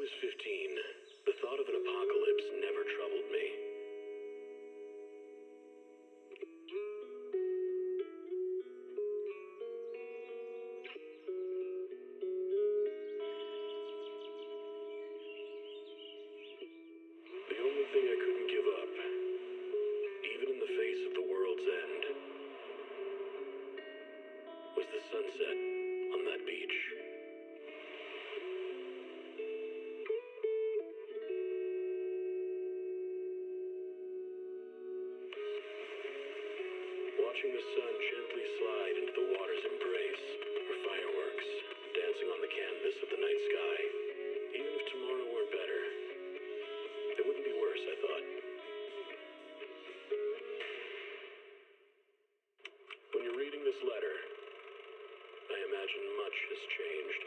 was 15, the thought of an apocalypse never troubled me. The only thing I couldn't give up, even in the face of the world's end, was the sunset on that beach. Watching the sun gently slide into the water's embrace, or fireworks dancing on the canvas of the night sky. Even if tomorrow weren't better, it wouldn't be worse, I thought. When you're reading this letter, I imagine much has changed.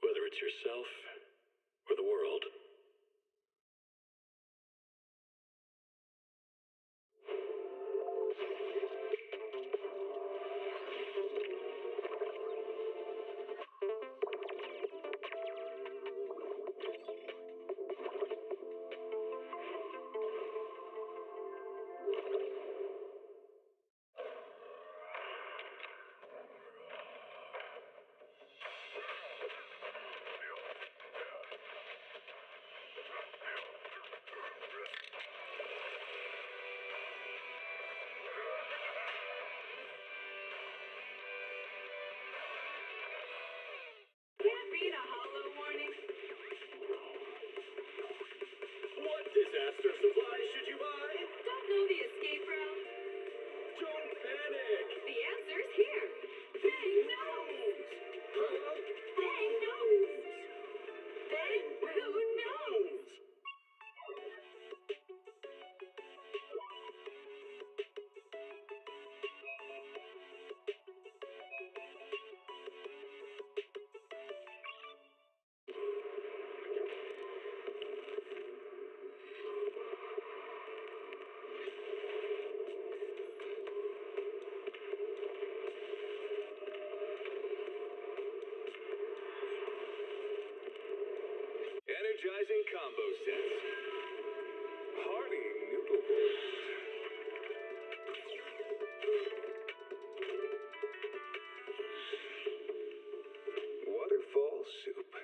Whether it's yourself or the world. What disaster supplies should you buy? Don't know the escape route? Don't panic! The answer's here. Bang knows! Bang knows! Bang who knows? Energizing combo sets. Hearty noodle bowls. Waterfall soup.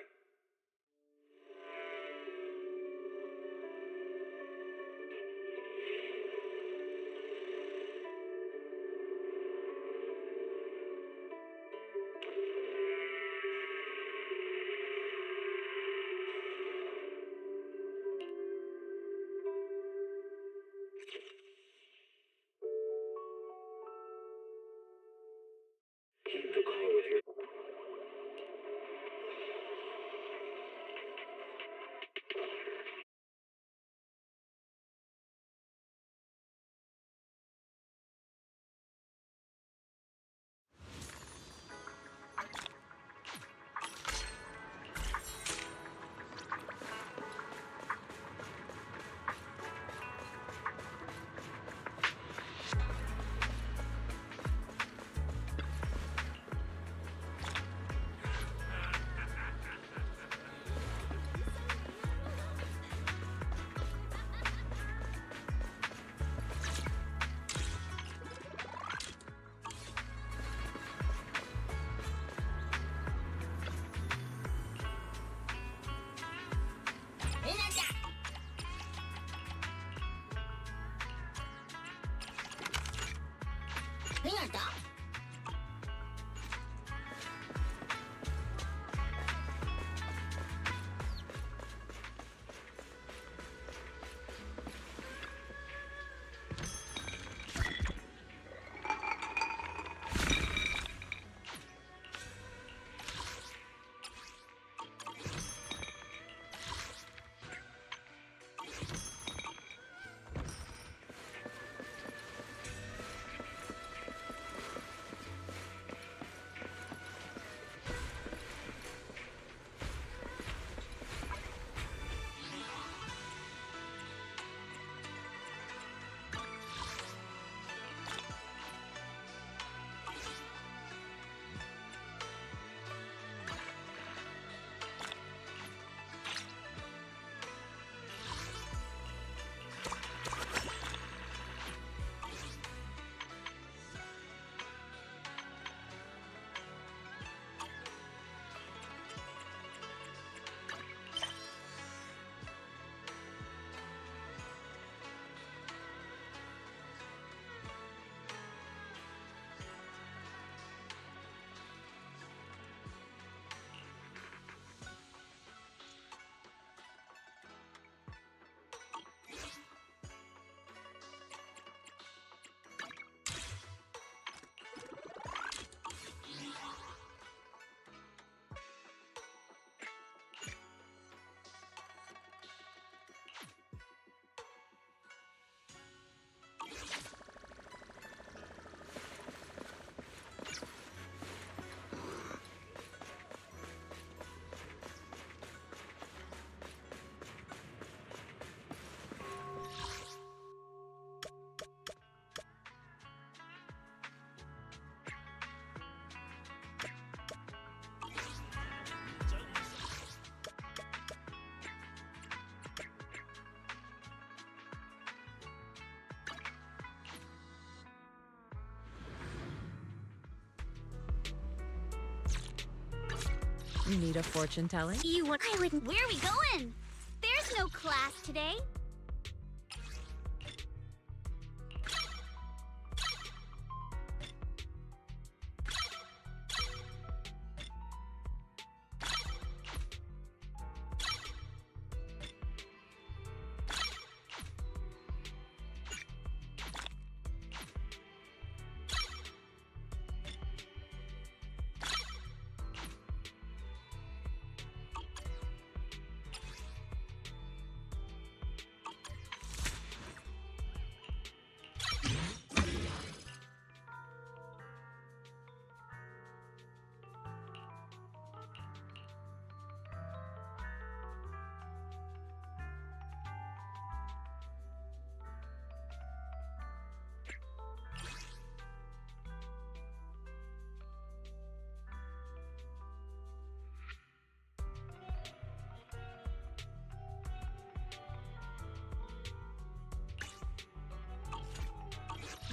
Need a fortune telling? I wouldn't. Where are we going? There's no class today.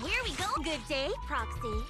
Where we go? Good day, Proxy.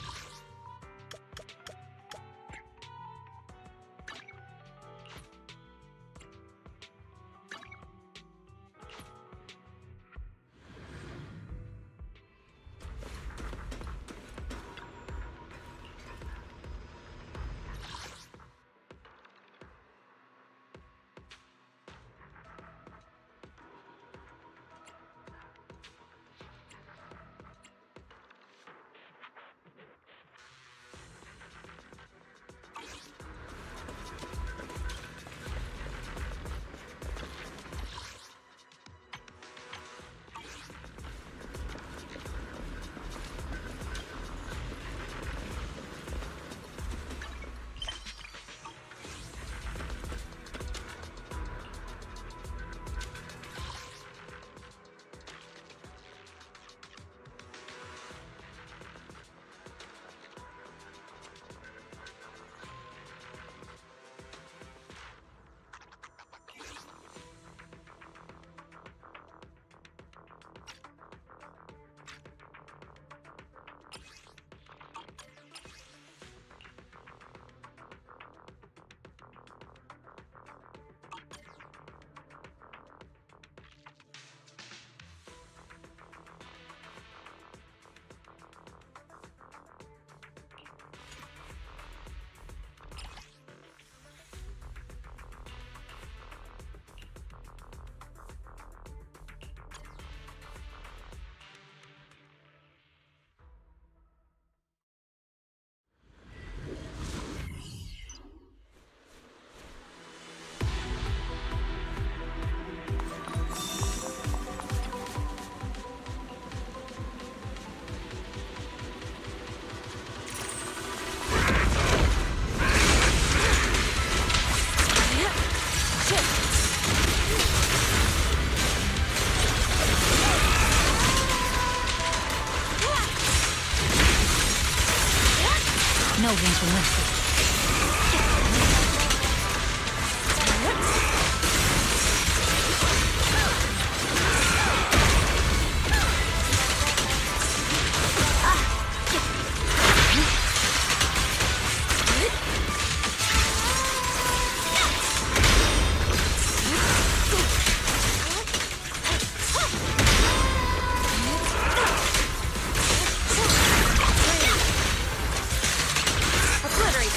No room for mercy.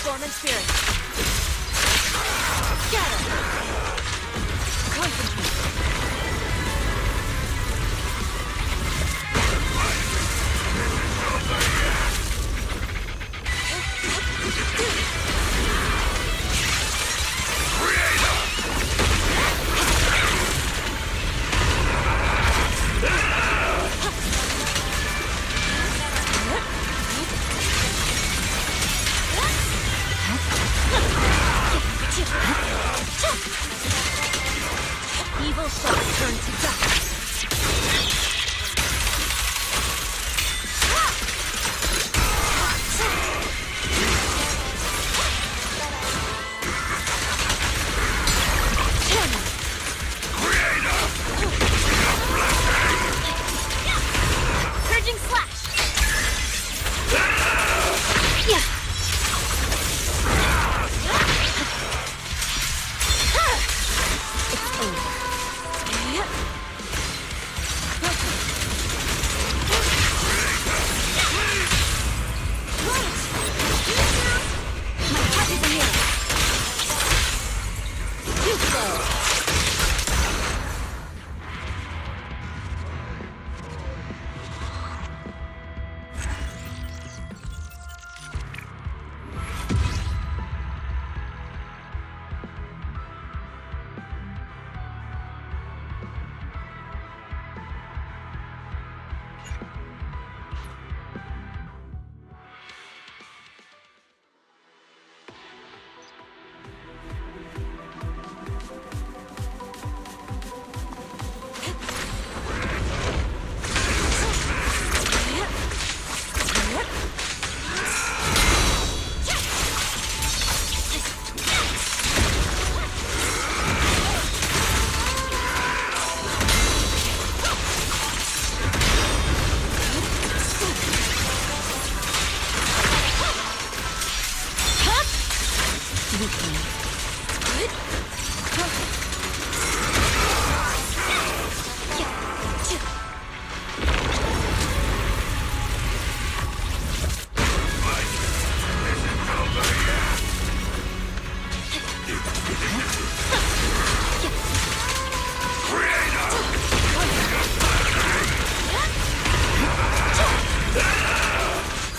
Form and spirit. Scatter. Concentrate. Evil shall turn to dust. Surging slash. Yeah.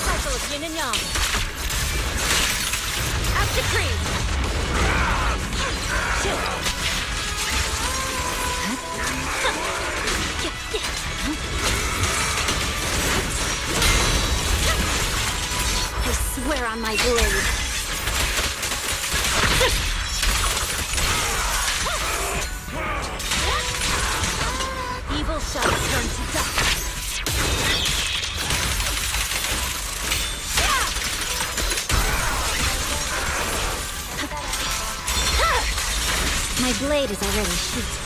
Cycle of yin and yang. Out decree. I swear on my blade. Evil shall turn to dust. My blade is already sheathed.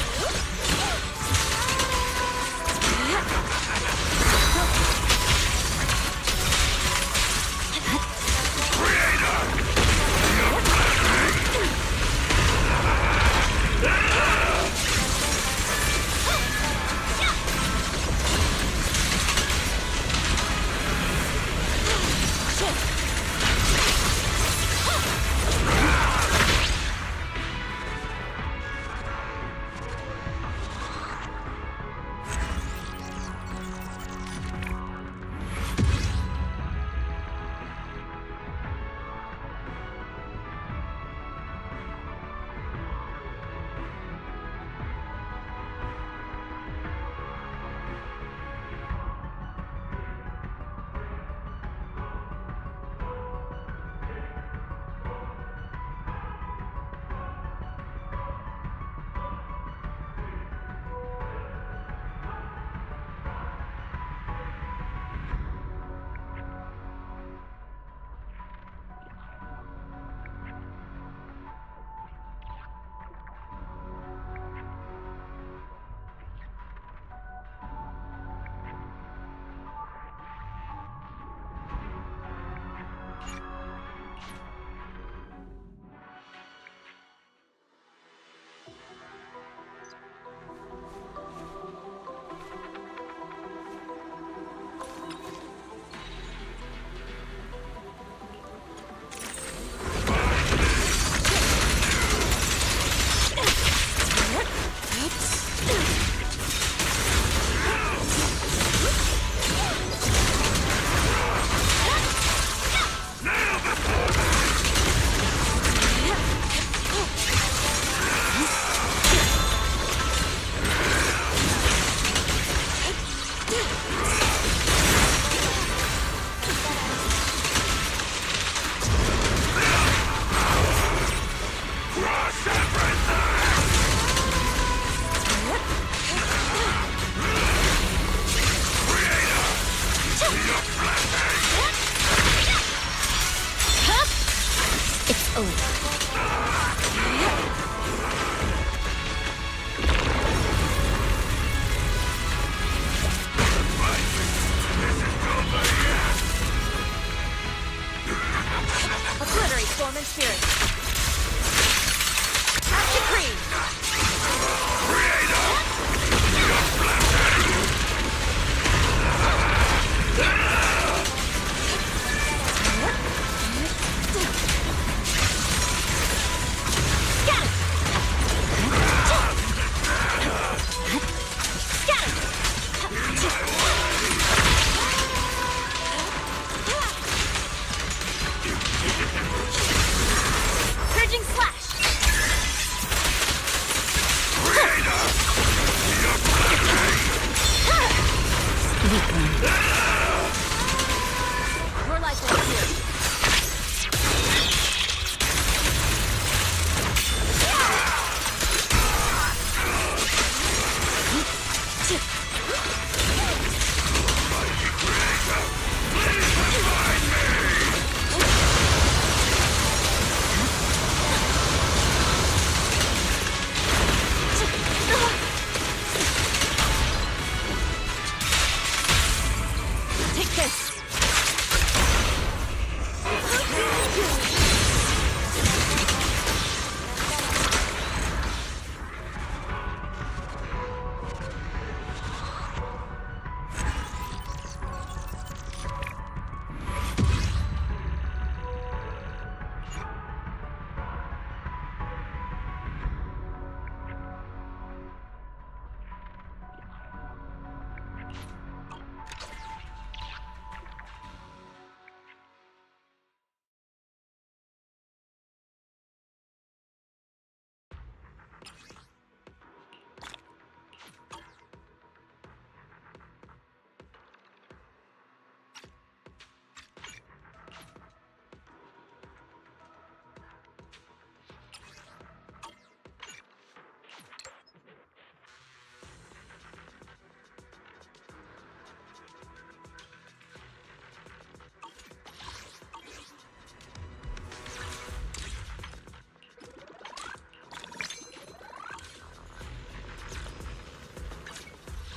Storm and Spirit. Out decree!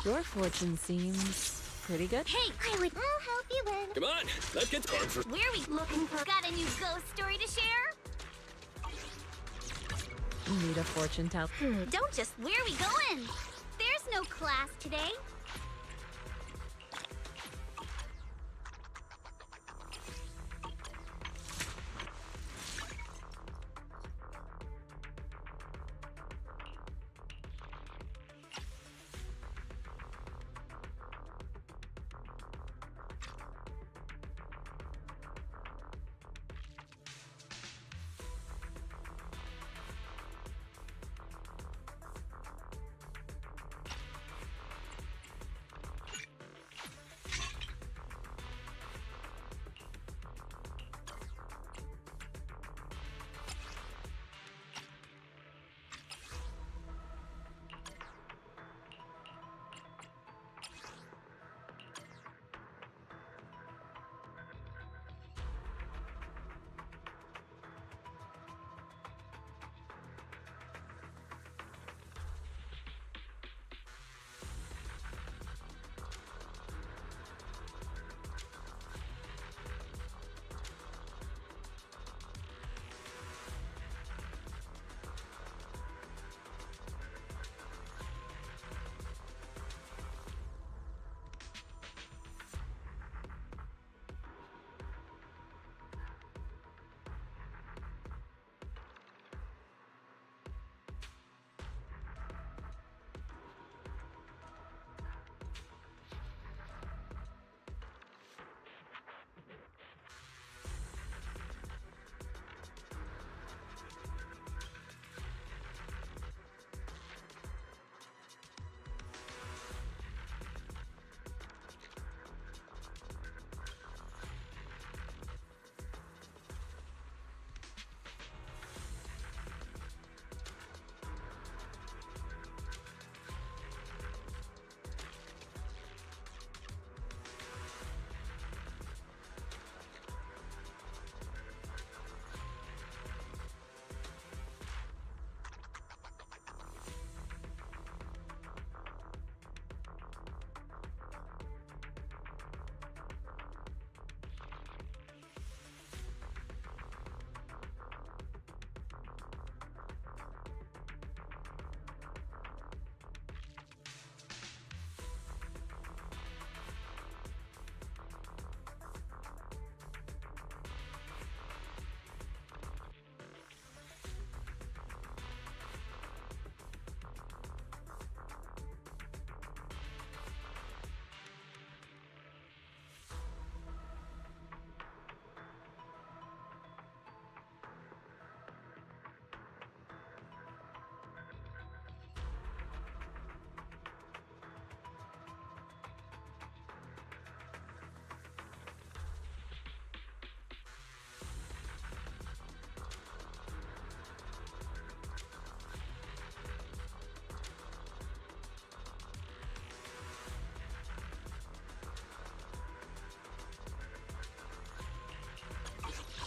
Your fortune seems pretty good. Hey, I'll help you win. Come on, let's get time for. where are we looking for? Got a new ghost story to share? Need a fortune teller? Don't just. Where are we going? There's no class today.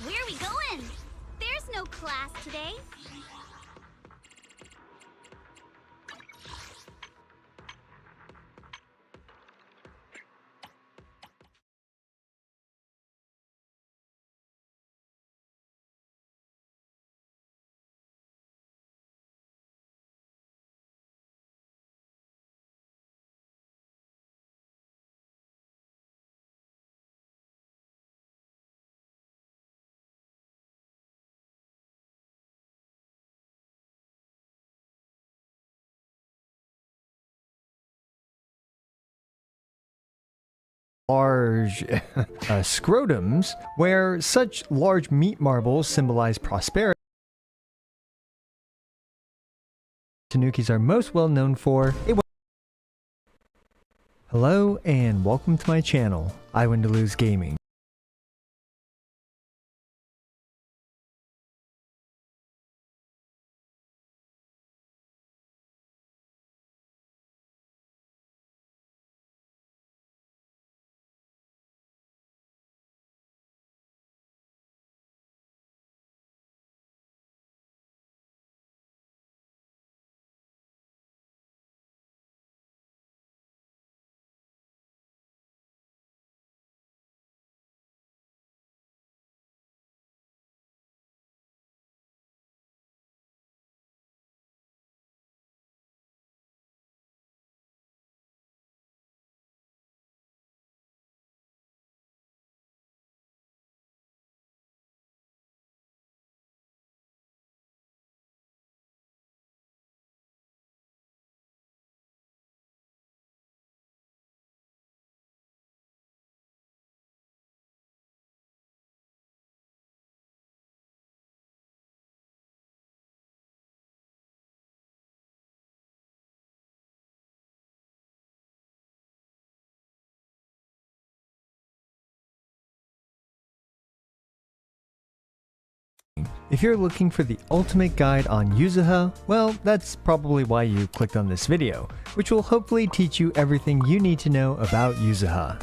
Where are we going? There's no class today. Large scrotums, where such large meat marbles symbolize prosperity. Tanukis are most well known for Hello and welcome to my channel, iWinDeluxe Gaming. If you're looking for the ultimate guide on Yuzuha, well, that's probably why you clicked on this video, which will hopefully teach you everything you need to know about Yuzuha.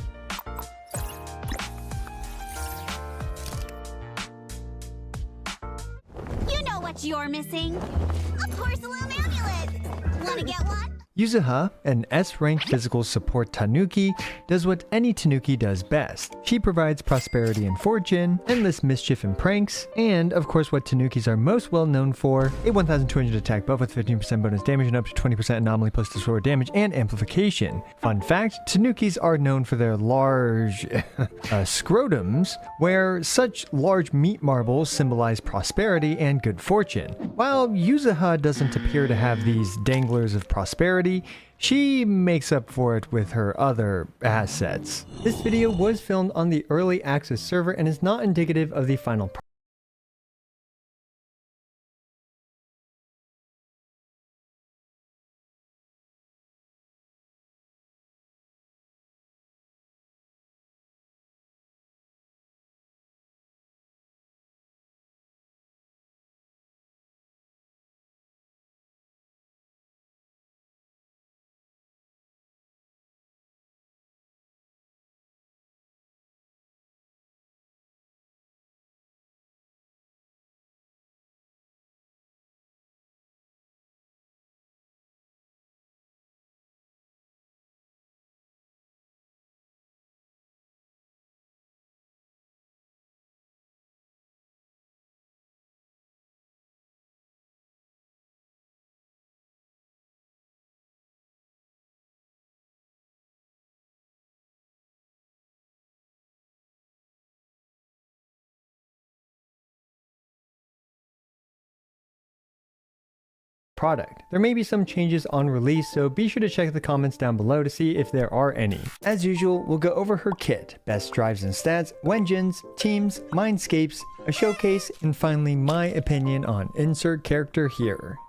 You know what you're missing? A porcelain amulet! Wanna get one? Yuzuha, an S-rank physical support tanuki, does what any tanuki does best. She provides prosperity and fortune, endless mischief and pranks, and of course what tanukis are most well known for, a 1200 attack buff with 15% bonus damage and up to 20% anomaly plus destroyer damage and amplification. Fun fact, tanukis are known for their large scrotums, where such large meat marbles symbolize prosperity and good fortune. While Yuzuha doesn't appear to have these danglers of prosperity, she makes up for it with her other assets. This video was filmed on the early access server and is not indicative of the final product. There may be some changes on release, so be sure to check the comments down below to see if there are any. As usual, we'll go over her kit, best drives and stats, wenjins, teams, mindscapes, a showcase, and finally my opinion on insert character here.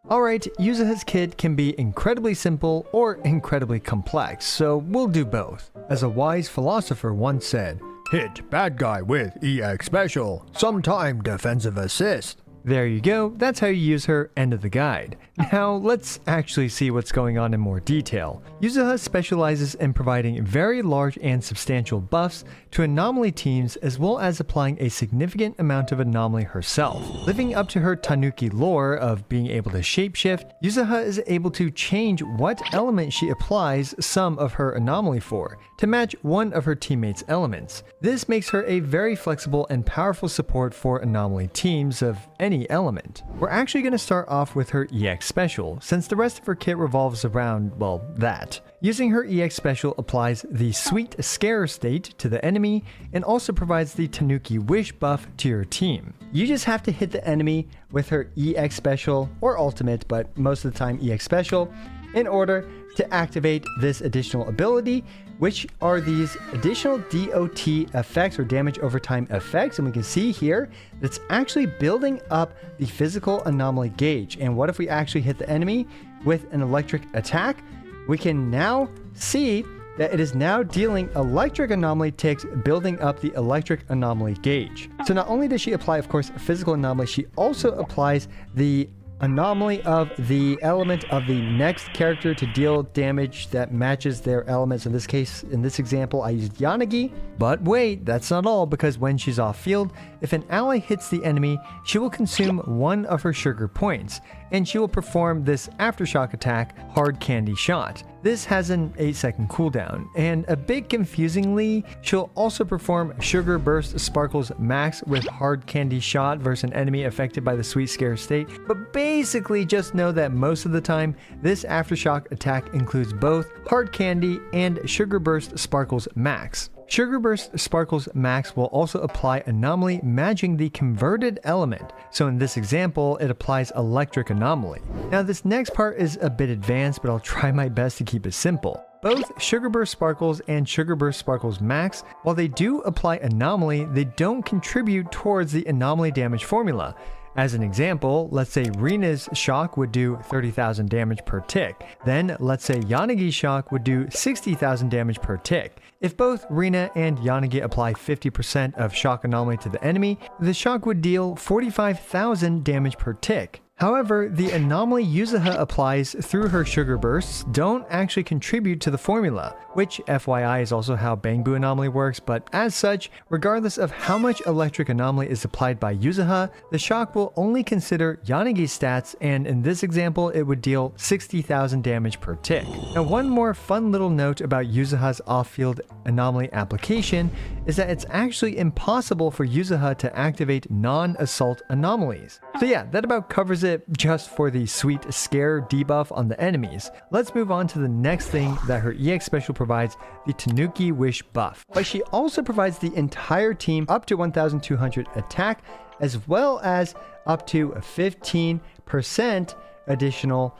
Alright, Yuzuha's kit can be incredibly simple or incredibly complex, so we'll do both. As a wise philosopher once said, hit bad guy with EX special, sometime defensive assist. There you go, that's how you use her, end of the guide. Now let's actually see what's going on in more detail. Yuzuha specializes in providing very large and substantial buffs to anomaly teams as well as applying a significant amount of anomaly herself. Living up to her tanuki lore of being able to shapeshift, Yuzuha is able to change what element she applies some of her anomaly for, to match one of her teammates' elements. This makes her a very flexible and powerful support for anomaly teams of any element. We're actually going to start off with her EX special, since the rest of her kit revolves around, well, that. Using her EX special applies the Sweet Scare state to the enemy and also provides the Tanuki Wish buff to your team. You just have to hit the enemy with her EX special or ultimate, but most of the time EX special, in order to activate this additional ability, which are these additional DOT effects or damage over time effects. And we can see here that's actually building up the physical anomaly gauge. And what if we actually hit the enemy with an electric attack? We can now see that it is now dealing electric anomaly ticks, building up the electric anomaly gauge. So not only does she apply, of course, physical anomaly, she also applies the anomaly of the element of the next character to deal damage that matches their elements. In this case, in this example, I used Yanagi. But wait, that's not all, because when she's off field, if an ally hits the enemy, she will consume one of her sugar points, and she will perform this aftershock attack, Hard Candy Shot. This has an 8-second cooldown, and a bit confusingly, she'll also perform Sugar Burst Sparkles Max with Hard Candy Shot versus an enemy affected by the Sweet Scare state, but basically just know that most of the time, this aftershock attack includes both Hard Candy and Sugar Burst Sparkles Max. Sugar Burst Sparkles Max will also apply Anomaly matching the converted element, so in this example, it applies Electric Anomaly. Now this next part is a bit advanced, but I'll try my best to keep it simple. Both Sugar Burst Sparkles and Sugar Burst Sparkles Max, while they do apply Anomaly, they don't contribute towards the Anomaly damage formula, As an example, let's say Rina's shock would do 30,000 damage per tick. Then let's say Yanagi's shock would do 60,000 damage per tick. If both Rina and Yanagi apply 50% of shock anomaly to the enemy, the shock would deal 45,000 damage per tick. However, the anomaly Yuzuha applies through her sugar bursts don't actually contribute to the formula, which FYI is also how Bangbu anomaly works, but as such, regardless of how much electric anomaly is applied by Yuzuha, the shock will only consider Yanagi's stats, and in this example, it would deal 60,000 damage per tick. Now, one more fun little note about Yuzuha's off-field anomaly application is that it's actually impossible for Yuzuha to activate non-assault anomalies. So yeah, that about covers it just for the sweet scare debuff on the enemies. Let's move on to the next thing that her EX special provides, the Tanuki Wish buff. But she also provides the entire team up to 1200 attack, as well as up to 15% additional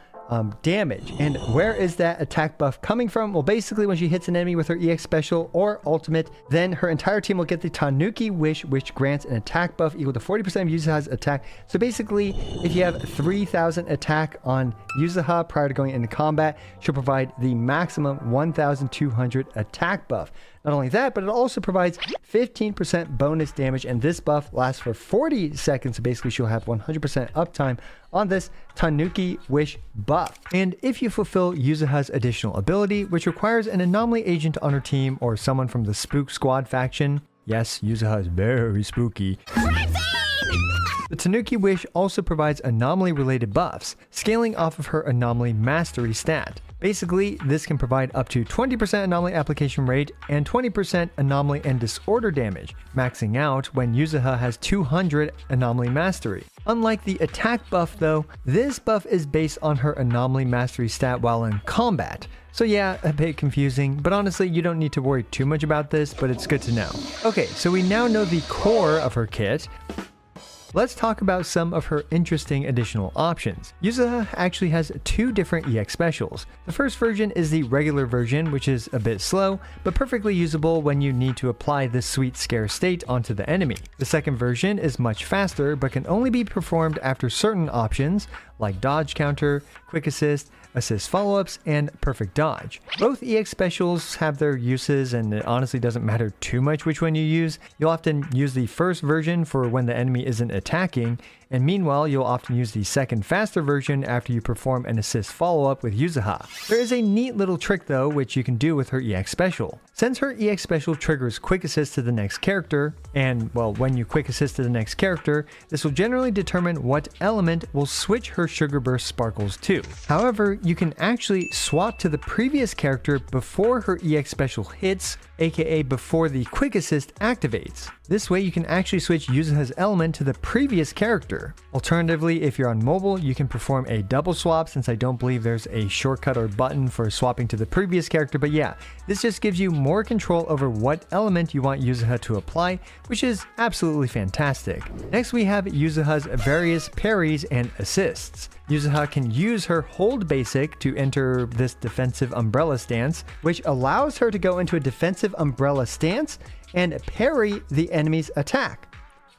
damage. And where is that attack buff coming from? Well, basically when she hits an enemy with her EX special or ultimate, then her entire team will get the Tanuki Wish, which grants an attack buff equal to 40% of Yuzuha's attack. So basically, if you have 3,000 attack on Yuzuha prior to going into combat, she'll provide the maximum 1,200 attack buff. Not only that, but it also provides 15% bonus damage, and this buff lasts for 40 seconds. So basically, she'll have 100% uptime on this Tanuki Wish buff. And if you fulfill Yuzuha's additional ability, which requires an anomaly agent on her team or someone from the Spook Squad faction, yes, Yuzuha is very spooky. The Tanuki Wish also provides anomaly-related buffs, scaling off of her anomaly mastery stat. Basically, this can provide up to 20% anomaly application rate and 20% anomaly and disorder damage, maxing out when Yuzuha has 200 anomaly mastery. Unlike the attack buff though, this buff is based on her anomaly mastery stat while in combat. So yeah, a bit confusing, but honestly you don't need to worry too much about this, but it's good to know. Okay, so we now know the core of her kit. Let's talk about some of her interesting additional options. Yuzuha actually has two different EX specials. The first version is the regular version, which is a bit slow, but perfectly usable when you need to apply this sweet scare state onto the enemy. The second version is much faster, but can only be performed after certain options, like dodge counter, quick assist follow-ups, and perfect dodge. Both EX specials have their uses, and it honestly doesn't matter too much which one you use. You'll often use the first version for when the enemy isn't attacking, and meanwhile you'll often use the second faster version after you perform an assist follow-up with Yuzuha. There is a neat little trick though which you can do with her EX special. Since her EX special triggers quick assist to the next character, and well, when you quick assist to the next character, this will generally determine what element will switch her sugar burst sparkles to. However, you can actually swap to the previous character before her EX special hits, aka before the quick assist activates. This way you can actually switch Yuzuha's element to the previous character. Alternatively, if you're on mobile, you can perform a double swap, since I don't believe there's a shortcut or button for swapping to the previous character, but yeah, this just gives you more control over what element you want Yuzuha to apply, which is absolutely fantastic. Next we have Yuzuha's various parries and assists. Yuzuha can use her hold basic to enter this defensive umbrella stance, which allows her to go into a defensive umbrella stance and parry the enemy's attack.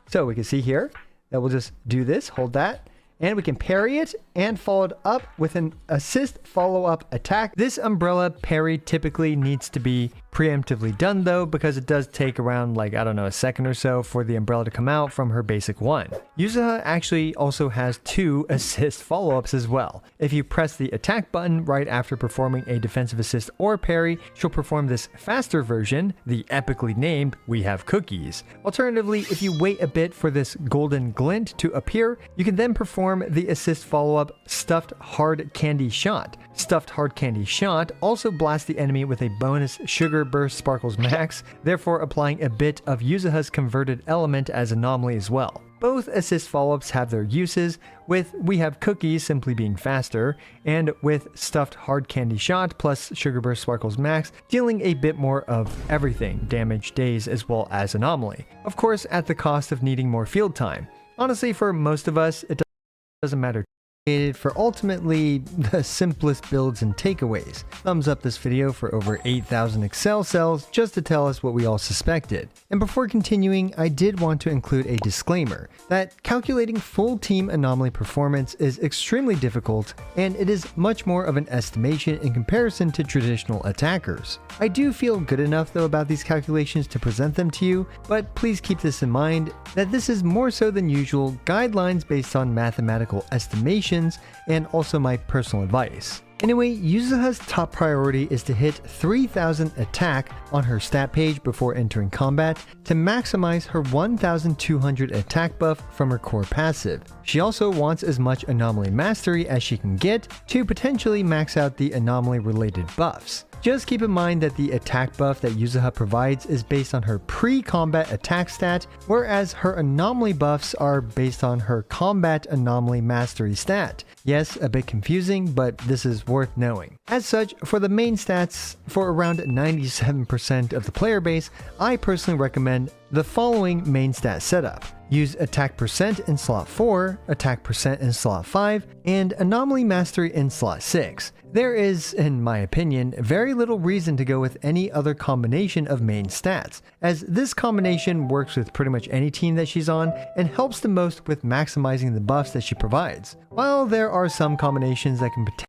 So we can see here that we'll just do this, hold that, and we can parry it and follow it up with an assist follow-up attack. This umbrella parry typically needs to be preemptively done though, because it does take around like, I don't know, a second or so for the umbrella to come out from her basic one. Yuzuha actually also has two assist follow-ups as well. If you press the attack button right after performing a defensive assist or parry, she'll perform this faster version, the epically named We Have Cookies. Alternatively, if you wait a bit for this golden glint to appear, you can then perform the assist follow-up Stuffed Hard Candy Shot. Stuffed Hard Candy Shot also blasts the enemy with a bonus Sugar Burst Sparkles Max, therefore applying a bit of Yuzuha's converted element as anomaly as well. Both assist follow-ups have their uses, with We Have Cookies simply being faster, and with Stuffed Hard Candy Shot plus Sugar Burst Sparkles Max dealing a bit more of everything, damage, daze, as well as anomaly. Of course, at the cost of needing more field time. Honestly, for most of us, it doesn't matter for ultimately the simplest builds and takeaways. Thumbs up this video for over 8,000 Excel cells just to tell us what we all suspected. And before continuing, I did want to include a disclaimer that calculating full team anomaly performance is extremely difficult, and it is much more of an estimation in comparison to traditional attackers. I do feel good enough though about these calculations to present them to you, but please keep this in mind that this is more so than usual guidelines based on mathematical estimations and also my personal advice. Anyway, Yuzuha's top priority is to hit 3000 attack on her stat page before entering combat to maximize her 1200 attack buff from her core passive. She also wants as much anomaly mastery as she can get to potentially max out the anomaly related buffs. Just keep in mind that the attack buff that Yuzuha provides is based on her pre-combat attack stat, whereas her anomaly buffs are based on her combat anomaly mastery stat. Yes, a bit confusing, but this is worth knowing. As such, for the main stats, for around 97% of the player base, I personally recommend the following main stat setup. Use attack percent in slot 4, attack percent in slot 5, and anomaly mastery in slot 6. There is, in my opinion, very little reason to go with any other combination of main stats, as this combination works with pretty much any team that she's on and helps the most with maximizing the buffs that she provides. While there are some combinations that can potentially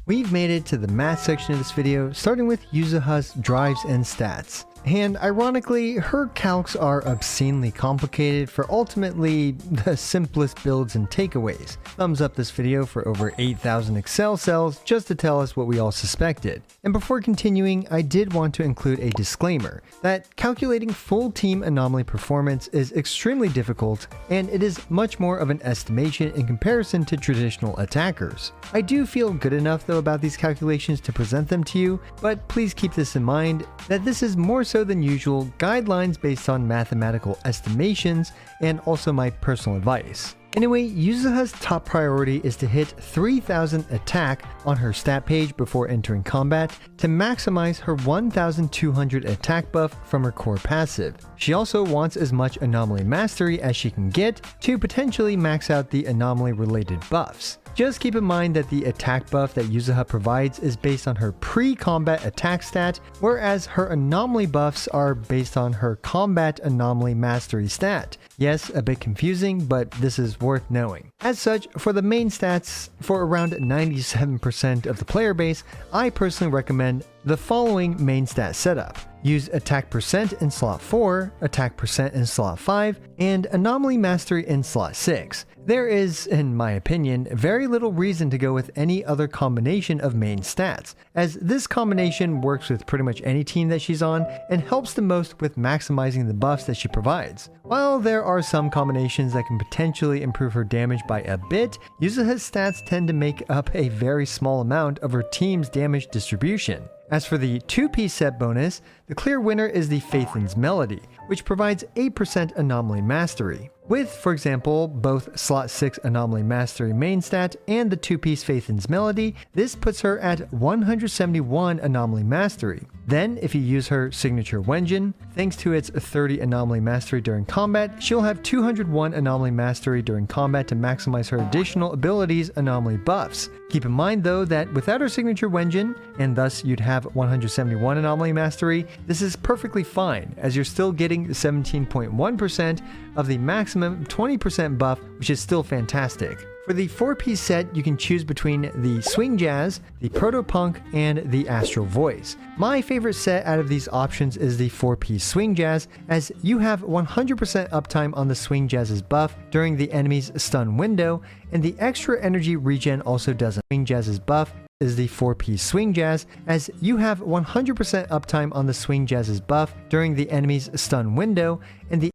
We've made it to the math section of this video, starting with Yuzuha's drives and stats. And ironically, her calcs are obscenely complicated for ultimately the simplest builds and takeaways. Thumbs up this video for over 8,000 Excel cells just to tell us what we all suspected. And before continuing, I did want to include a disclaimer that calculating full team anomaly performance is extremely difficult, and it is much more of an estimation in comparison to traditional attackers. I do feel good enough though about these calculations to present them to you, but please keep this in mind that this is more so than usual guidelines based on mathematical estimations and also my personal advice. Anyway, Yuzuha's top priority is to hit 3000 attack on her stat page before entering combat to maximize her 1200 attack buff from her core passive. She also wants as much anomaly mastery as she can get to potentially max out the anomaly related buffs. Just keep in mind that the attack buff that Yuzuha provides is based on her pre-combat attack stat, whereas her anomaly buffs are based on her combat anomaly mastery stat. Yes, a bit confusing, but this is worth knowing. As such, for the main stats, for around 97% of the player base, I personally recommend the following main stat setup. Use attack percent in slot 4, attack percent in slot 5, and anomaly mastery in slot 6. There is, in my opinion, very little reason to go with any other combination of main stats, as this combination works with pretty much any team that she's on and helps the most with maximizing the buffs that she provides. While there are some combinations that can potentially improve her damage by a bit, Yuzuha's stats tend to make up a very small amount of her team's damage distribution. As for the 2-piece set bonus, the clear winner is the Phaethon's Melody, which provides 8% anomaly mastery. With, for example, both slot 6 anomaly mastery main stat and the 2-piece Phaethon's Melody, this puts her at 171 anomaly mastery. Then, if you use her signature Wenjin, thanks to its 30 anomaly mastery during combat, she'll have 201 anomaly mastery during combat to maximize her additional abilities' anomaly buffs. Keep in mind though that without her signature Wenjin, and thus you'd have 171 anomaly mastery, this is perfectly fine, as you're still getting 17.1% of the maximum 20% buff, which is still fantastic. For the 4-piece set, you can choose between the Swing Jazz, the Proto-Punk, and the Astral Voice. My favorite set out of these options is the 4-piece Swing Jazz, as you have 100% uptime on the Swing Jazz's buff during the enemy's stun window, and the extra energy regen also does a Swing Jazz's buff is the 4-piece Swing Jazz, as you have 100% uptime on the Swing Jazz's buff during the enemy's stun window, and the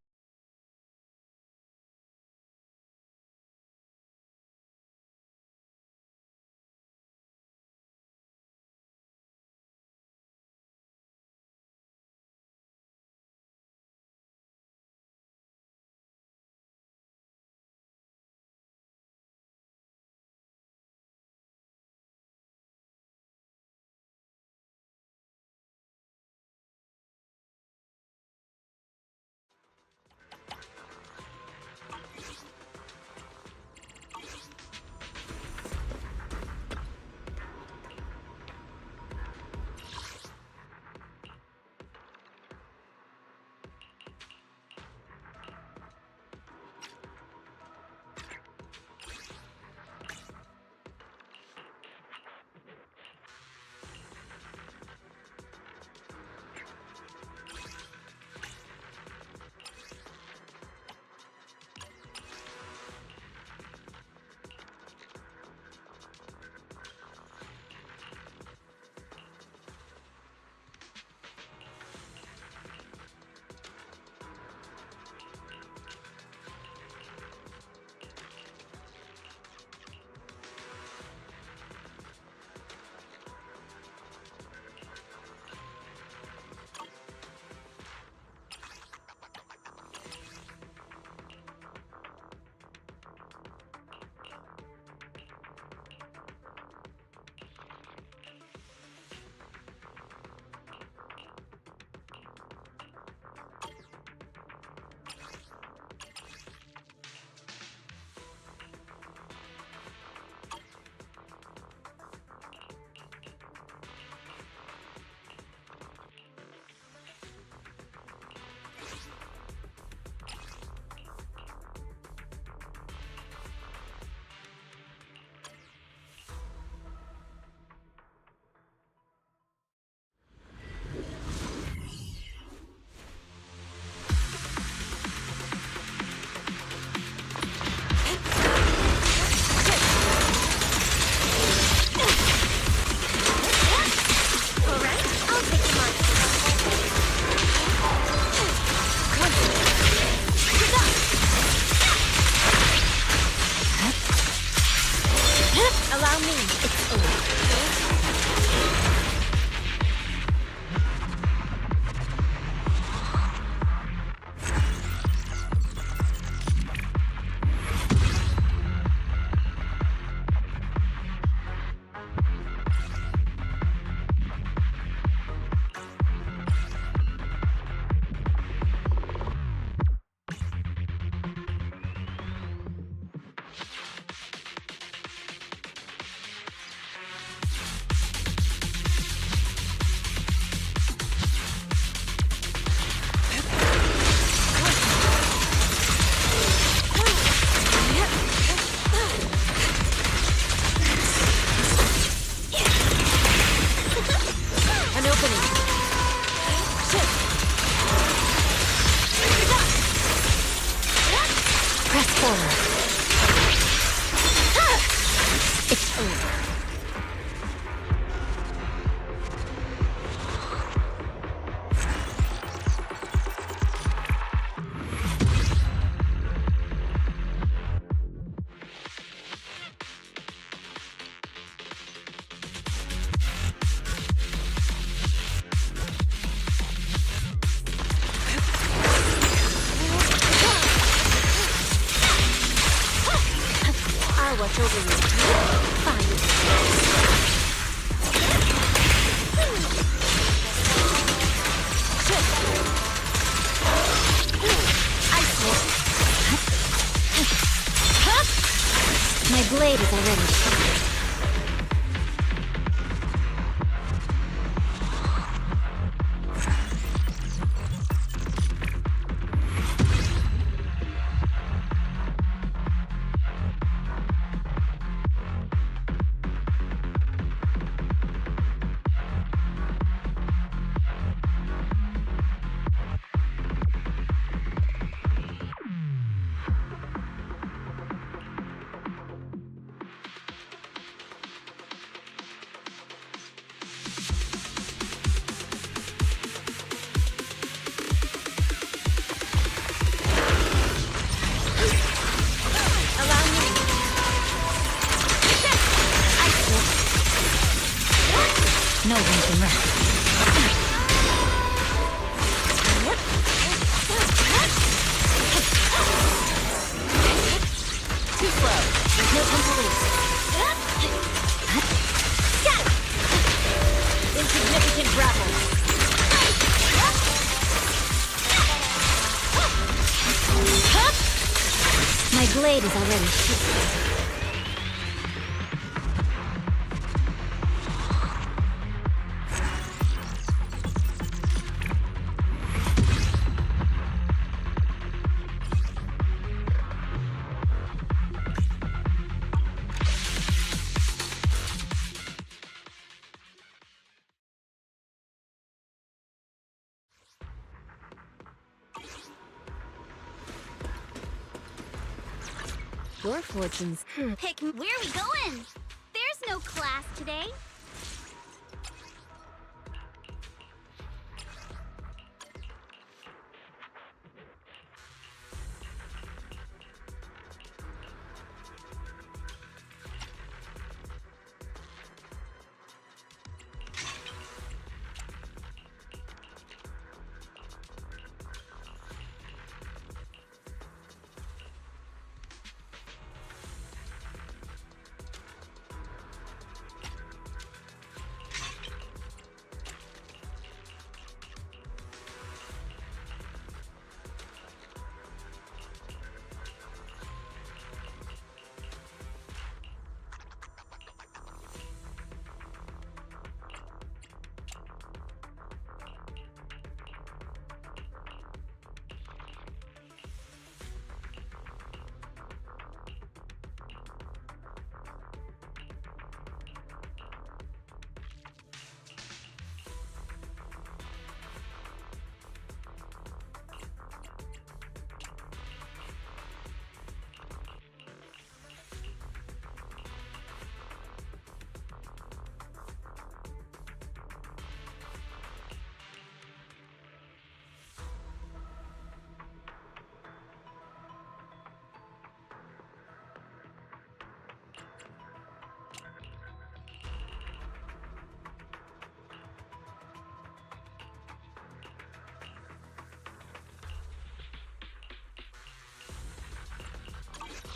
forward. It's over. I'll watch over you. Fine. My blade is already. No one can rest. Too slow. There's no time to lose. Got it! Insignificant grapple. My blade is already shifted. Your fortunes. Pick. Where are we going? There's no class today.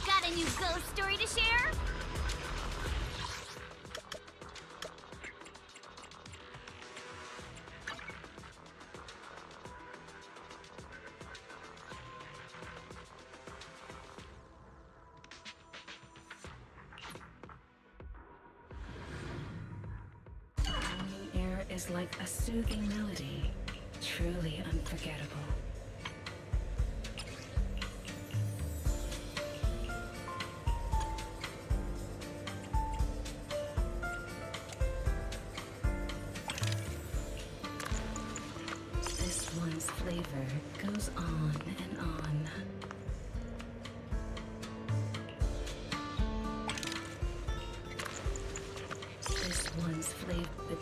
Got a new ghost story to share? Air is like a soothing melody, truly unforgettable. This one's flavor goes on and on.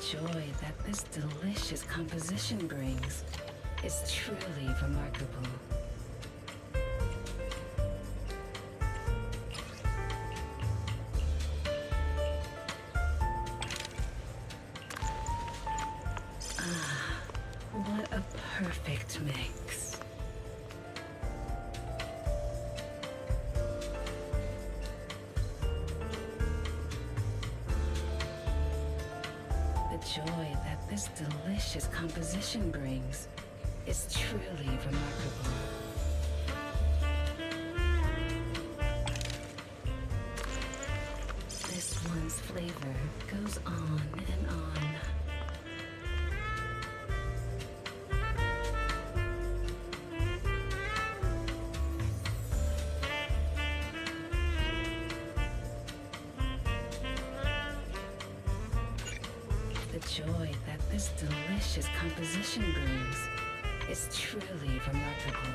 joy that this delicious composition brings is truly remarkable. Ah, what a perfect mix. The joy that this delicious composition brings is truly remarkable. This one's flavor goes on and on. The joy that this delicious composition brings is truly remarkable.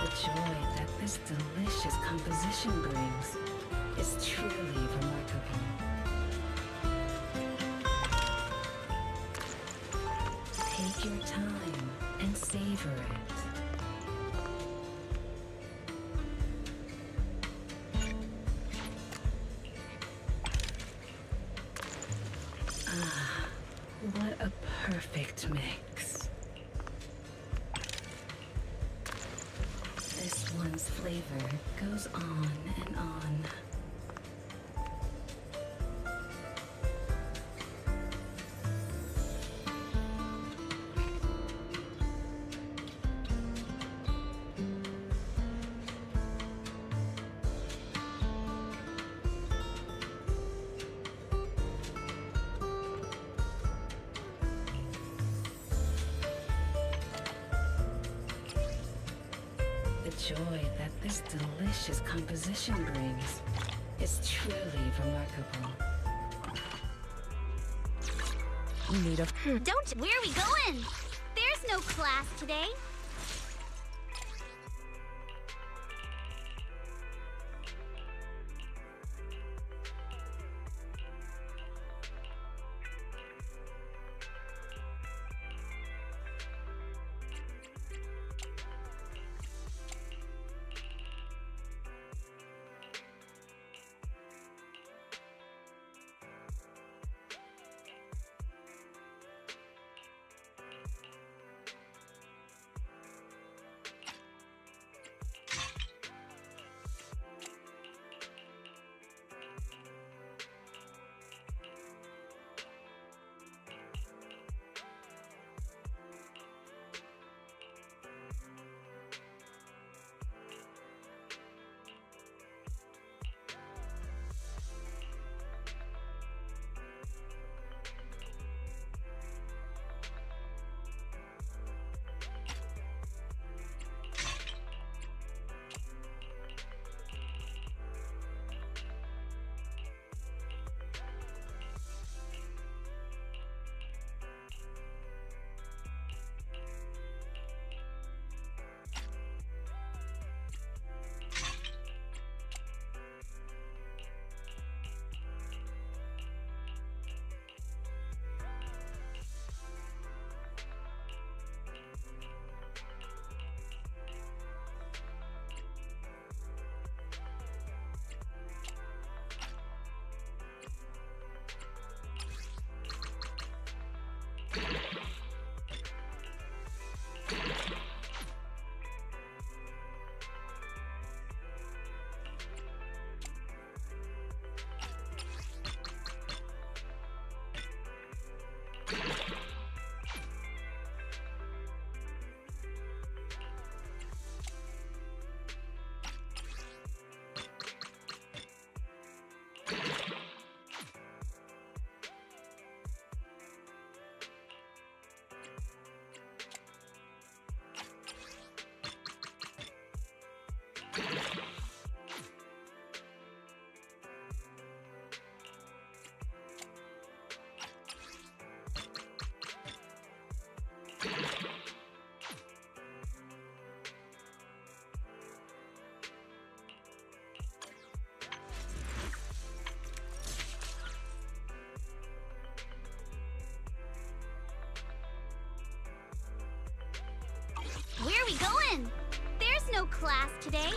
The joy that this delicious composition brings is truly remarkable. Take your time and savor it. Ah, what a perfect mix. This one's flavor goes on and on. The joy that this delicious composition brings is truly remarkable. You need a Don't. Where are we going? There's no class today. class today?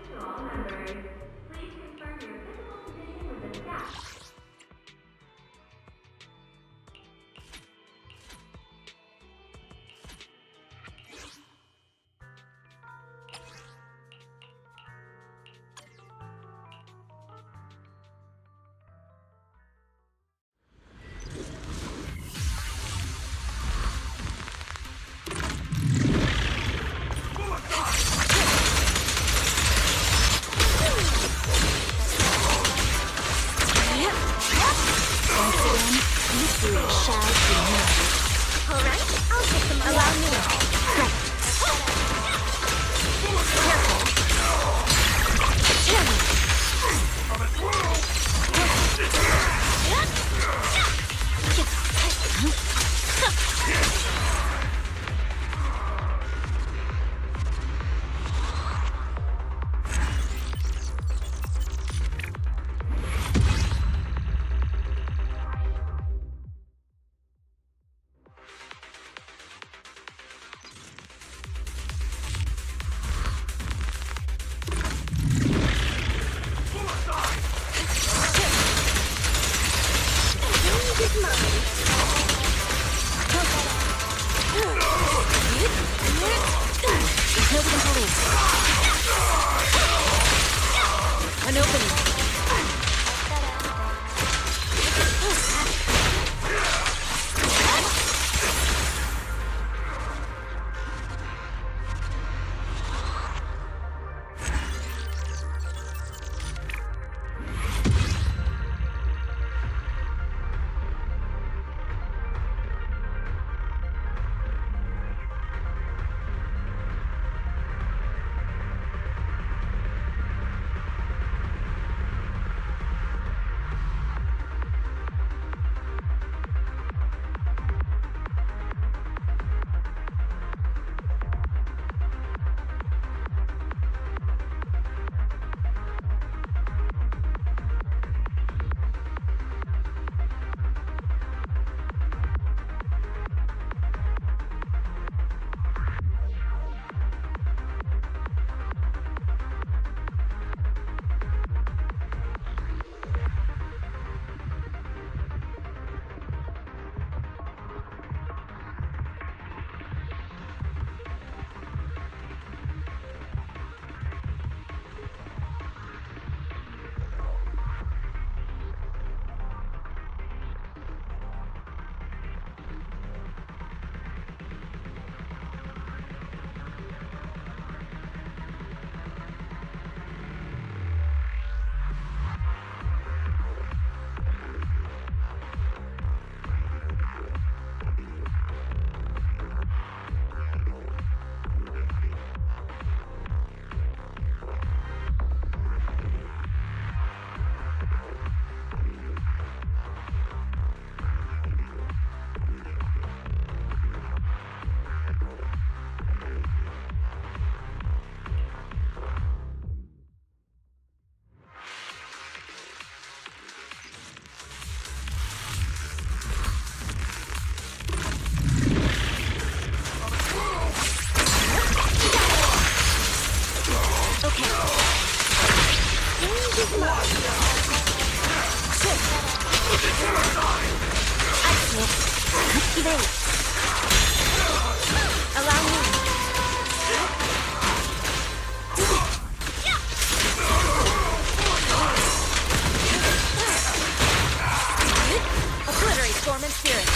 To all members, please confirm your physical position with the staff. Evade. Allow me. Obliterate storm and spirit.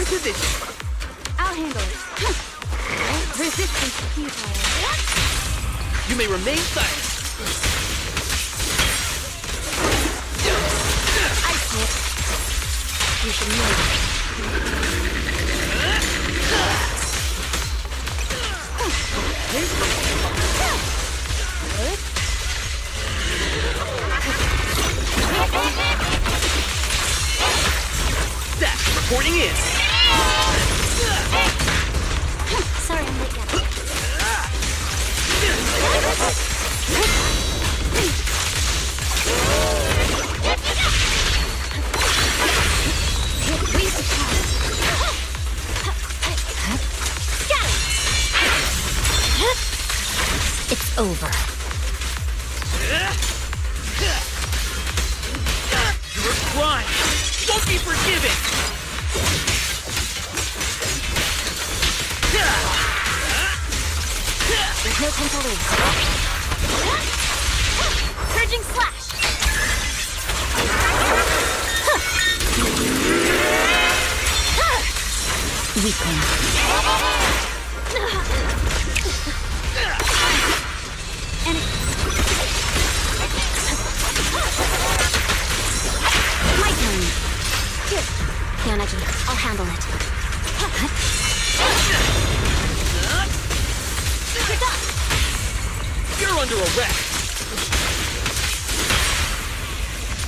Position. I'll handle it. Resistance futile. You may remain silent. I see it. You should move. That's reporting in. Sorry, I'm late, Gabby. It's over. Your crime won't be forgiven. There's no time to lose. Surging slash! Weakling. And my turn. Here. Yanaji, I'll handle it. You're under arrest.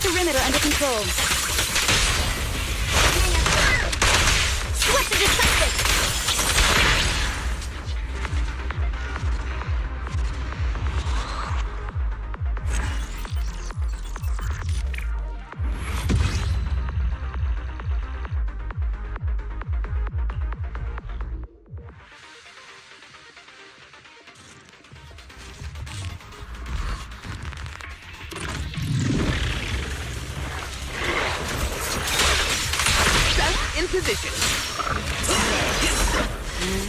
Perimeter under control. What's the deceptive? In position.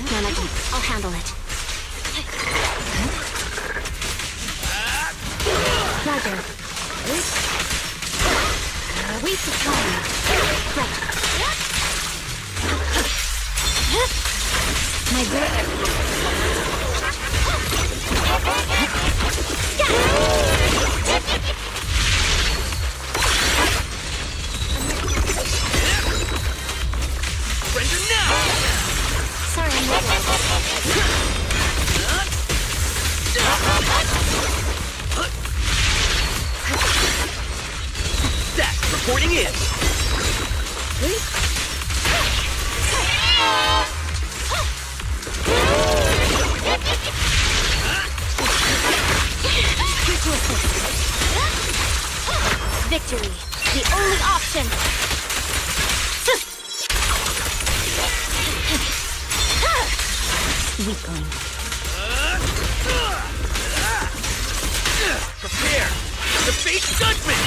Yanaji, I'll handle it. Roger. Waste of time. Right. My grip. Reporting in. Victory, the only option. Weakling. Prepare to face judgment.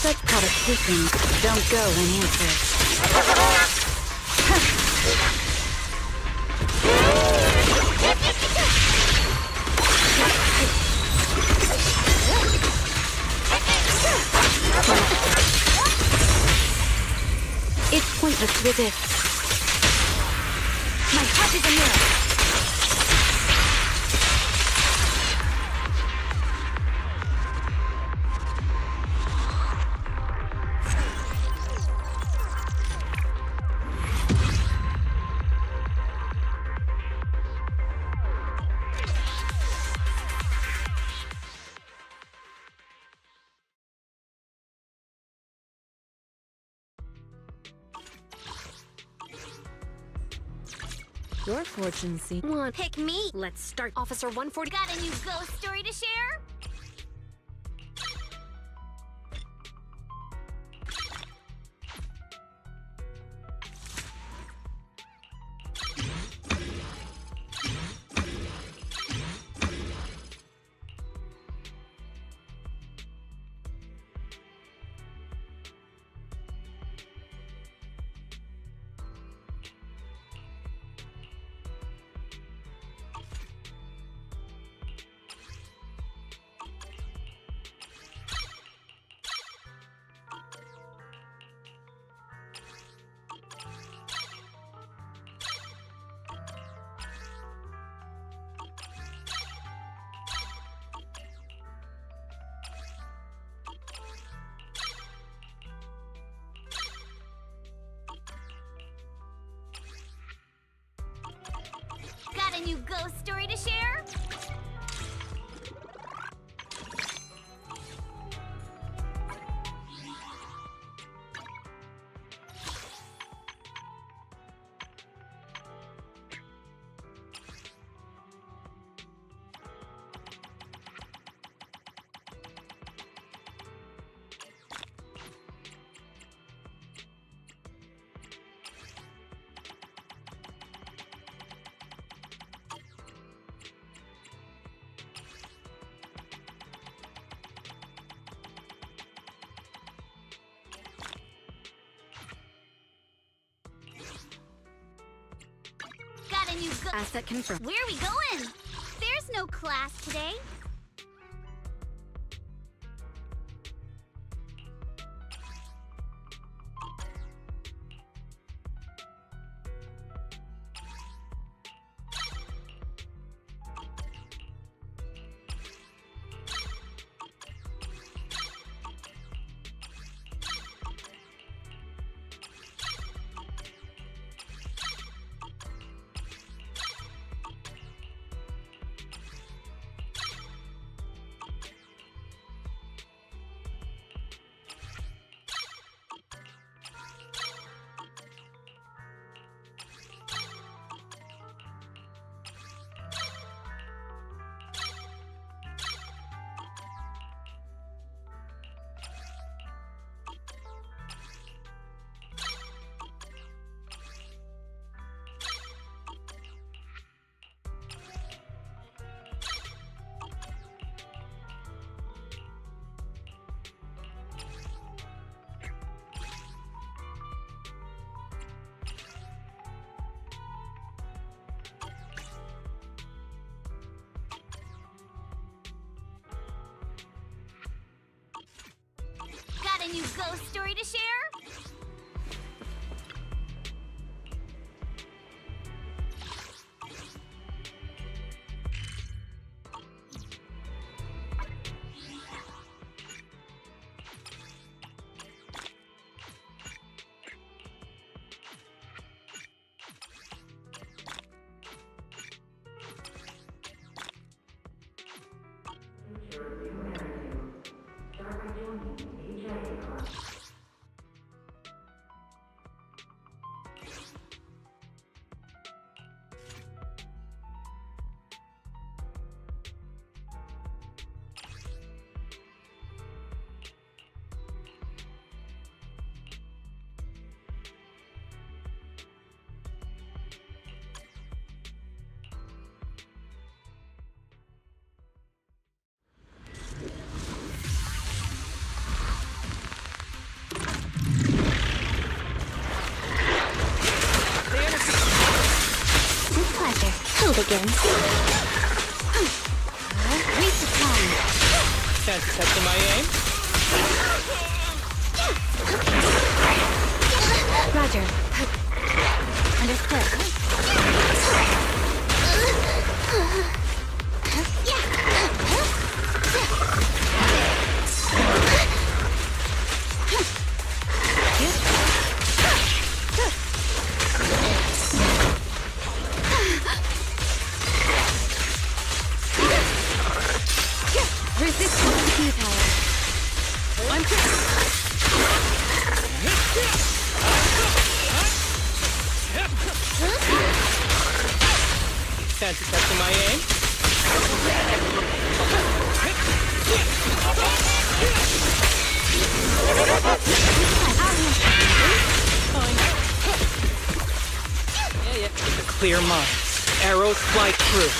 Such provocations don't go unanswered. It's pointless to resist. My touch is a mirror. Your fortune seems. Pick me. Let's start. Officer 140. Got a new ghost story to share? Got a new ghost story to share? Got a new Asset confirmed. Where are we going? There's no class today. Got a new ghost story to share? I'll begin. Reach the tongue. Fancy testing my aim? Roger. Understood. Resistance futile. I'm Fancy testing my aim? Yeah. Clear minds. Arrows fly true.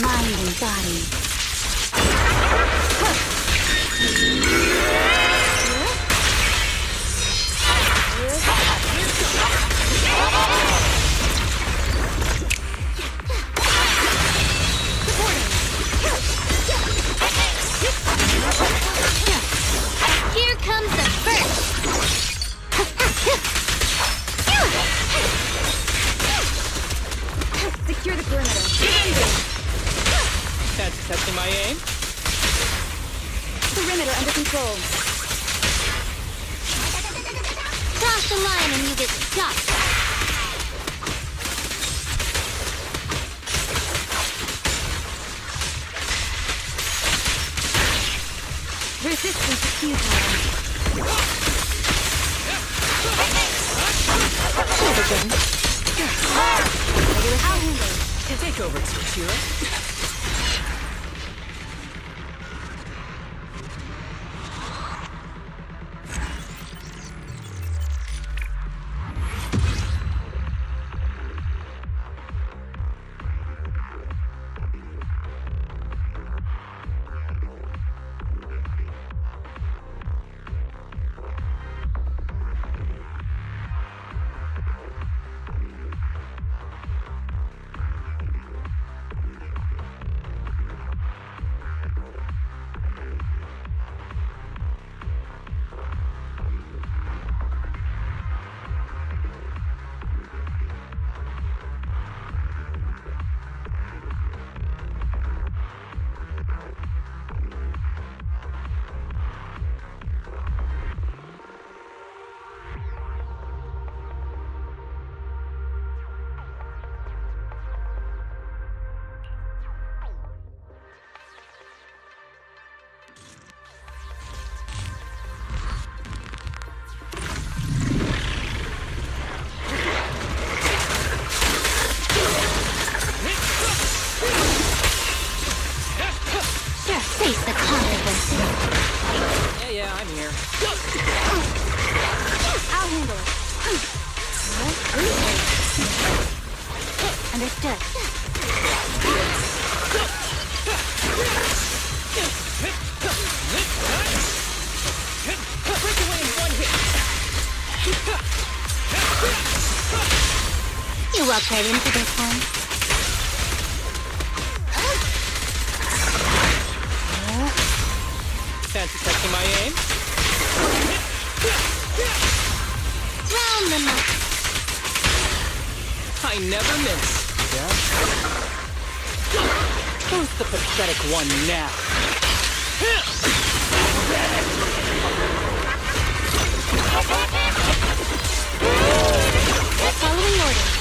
Mind and body. Here comes the first. Secure the perimeter. Fancy testing my aim? Perimeter under control. Cross the line and you get stuck. Resistance futile. Take over, Tsushiro. Face the consequences. Yeah, I'm here. I'll handle it. Understood. Break away in one hit. You walked right into this one. Fancy testing my aim? Round them up. I never miss. Yeah? Who's the pathetic one now? Following orders.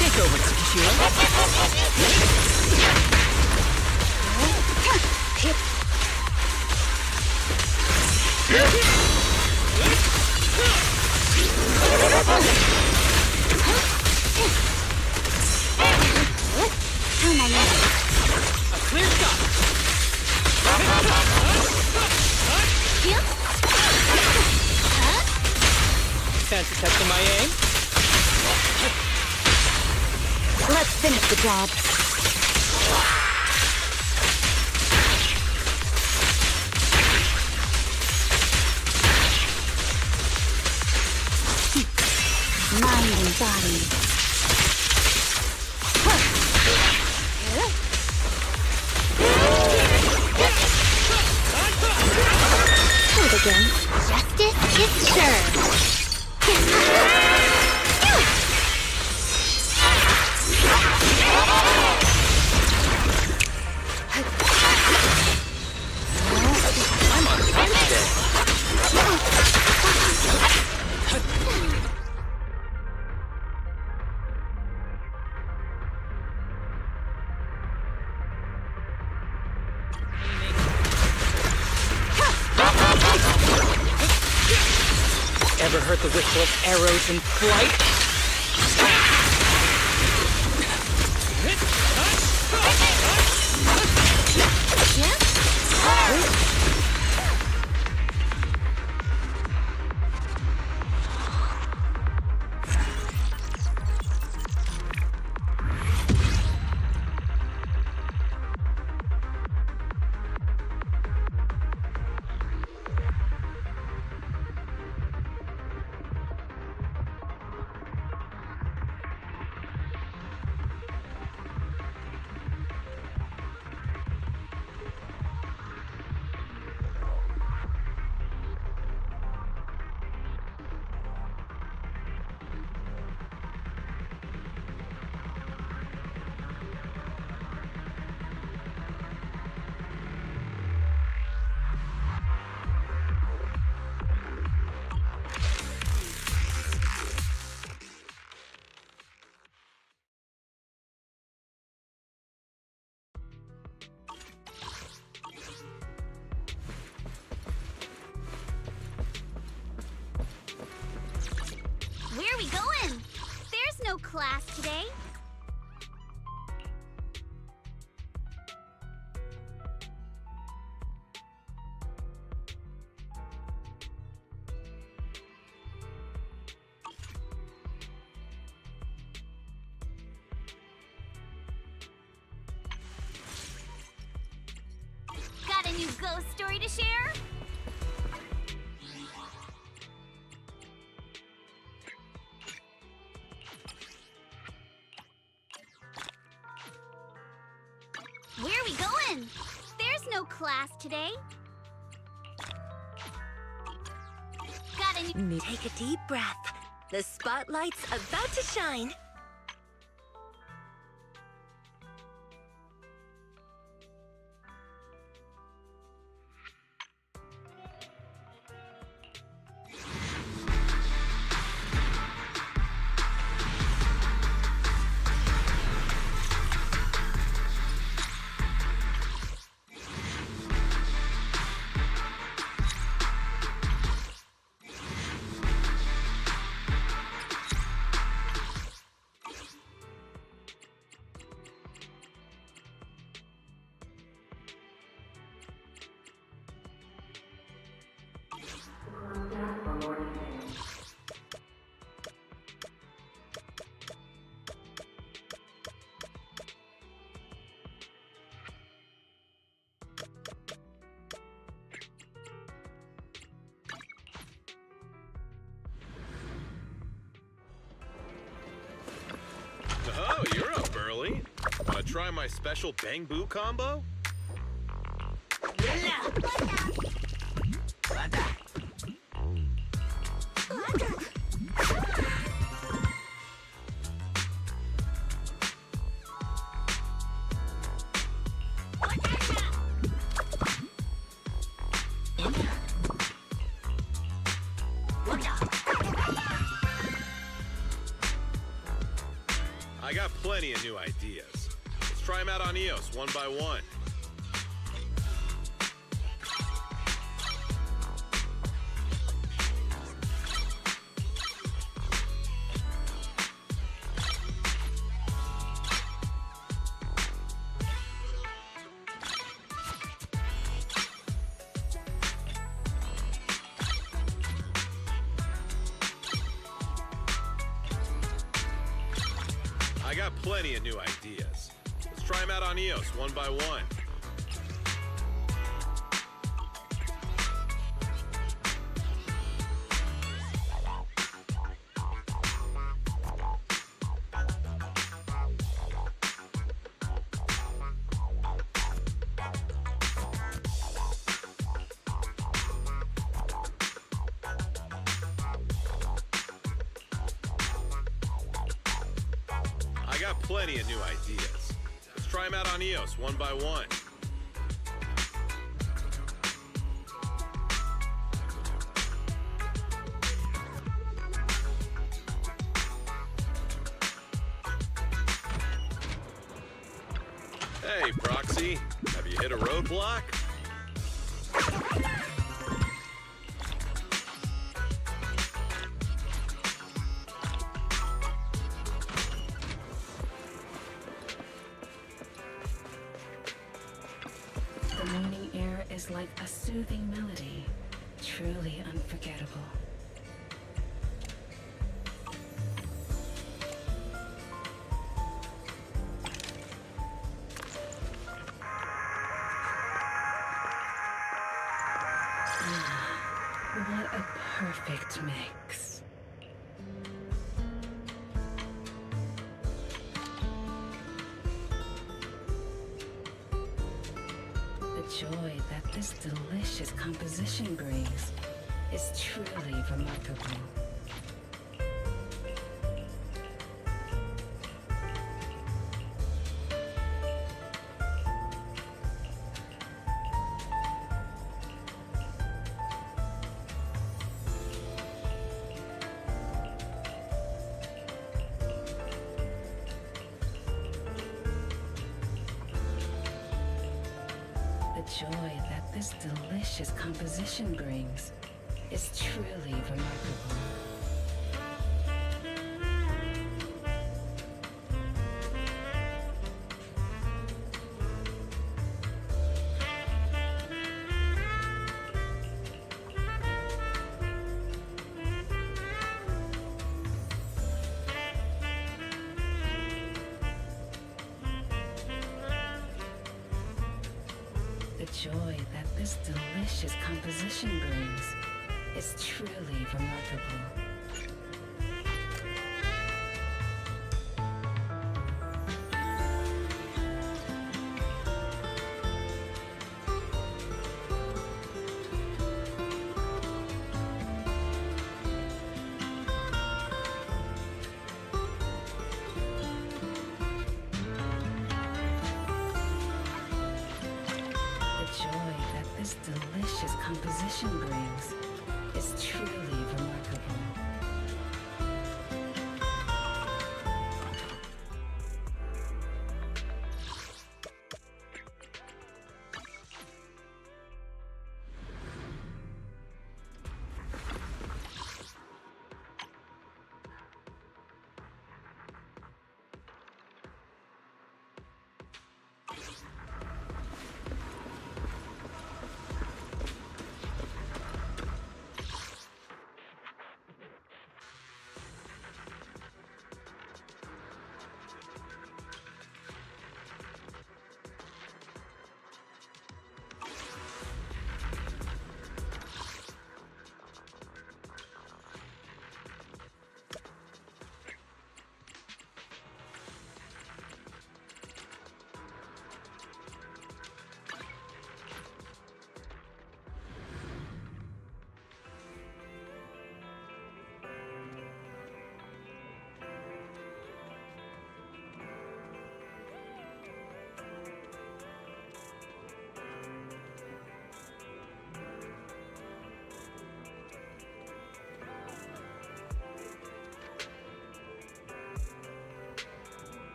Take over, Tsukishiro. my aim. Let's finish the job. Mind and body. Hold again. Justice is served. I'm on top today. Ever heard the whistle of arrows in flight? Where are we going? There's no class today. Got a new ghost story to share? Where are we going? There's no class today. Got a new... Take a deep breath. The spotlight's about to shine. Oh, you're up early. Wanna try my special Bang Boo combo? I got plenty of new ideas. Let's try them out on EOS one by one. I got plenty of new ideas. Let's try them out on EOS one by one. I got plenty of new ideas. Let's try them out on EOS one by one. Hey, Proxy, have you hit a roadblock? The morning air is like a soothing melody, truly unforgettable. What a perfect mix. The joy that this delicious composition brings is truly remarkable. The joy that this delicious composition brings is truly remarkable. The joy that this delicious composition brings is truly remarkable. The joy that this delicious composition brings is truly remarkable.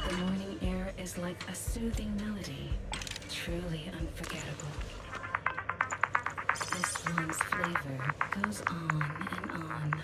The morning air is like a soothing melody, truly unforgettable. This one's flavor goes on and on.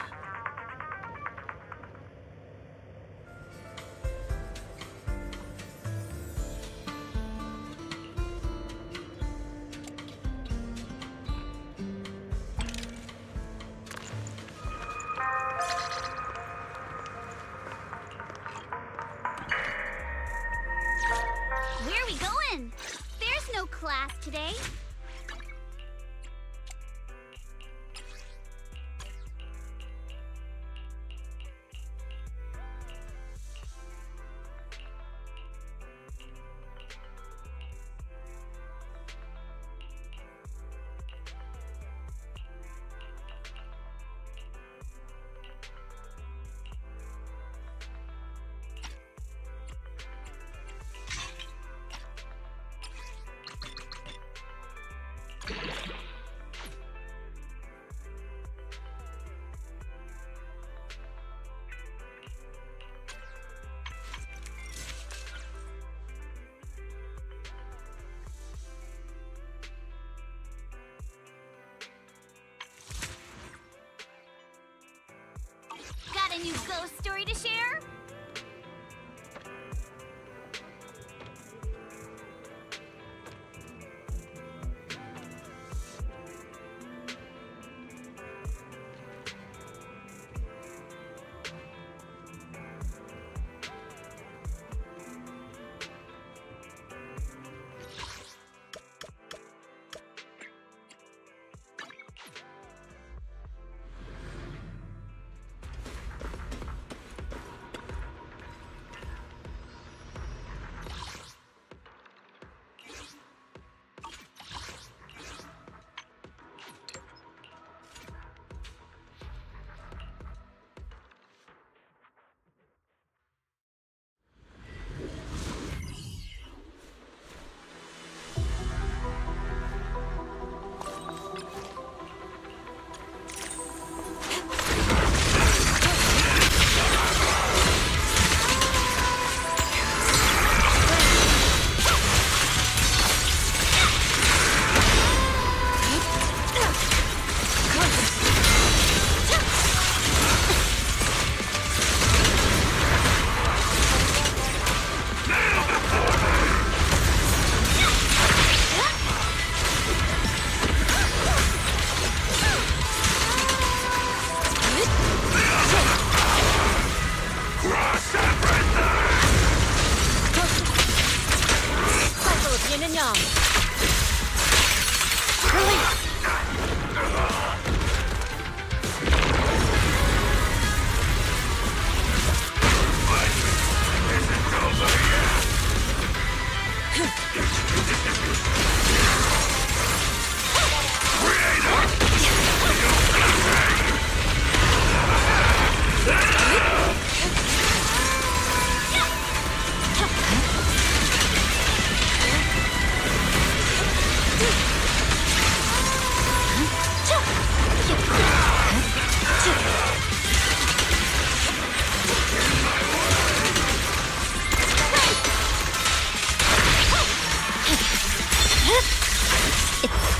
a new ghost story to share?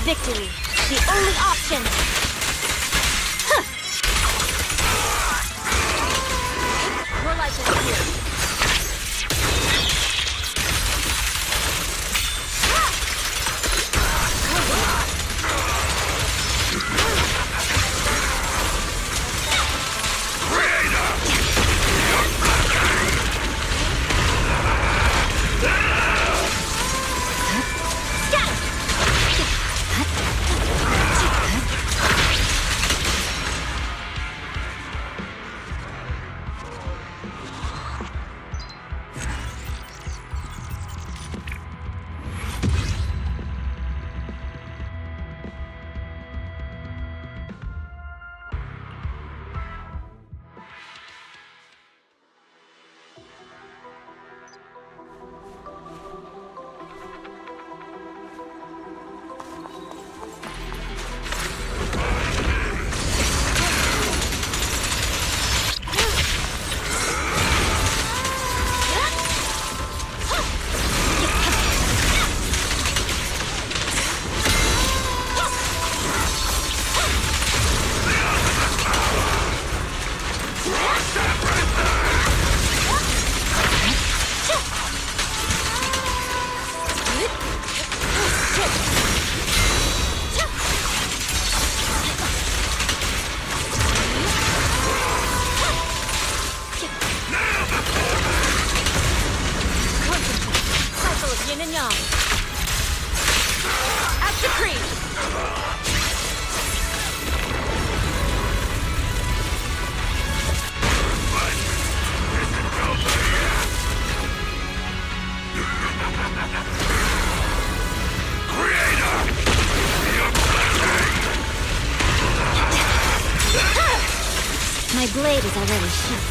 Victory, the only option! Your life is here. My blade is already shut.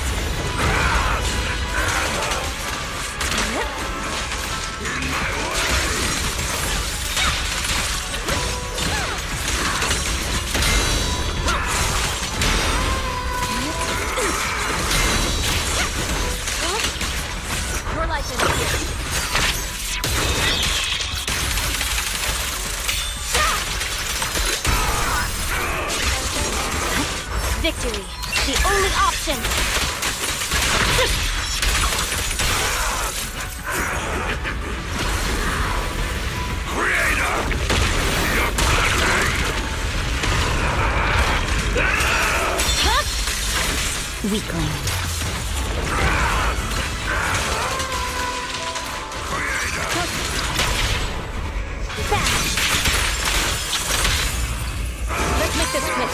Your life is here. Victory, the only option. Weakling. Fast. Let's make this quick.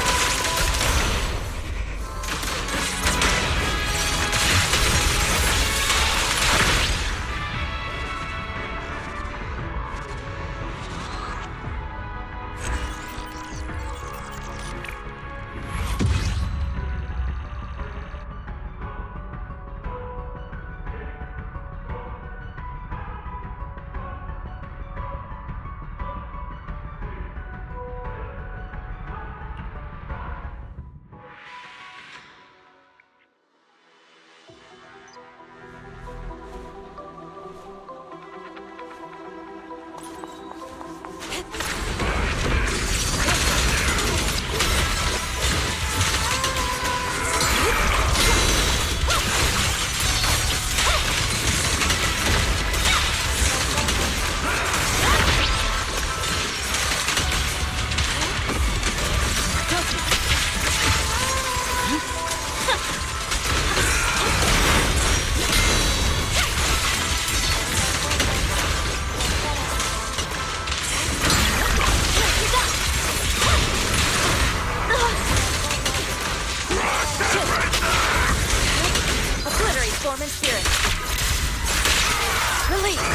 Storm and spirit. Release.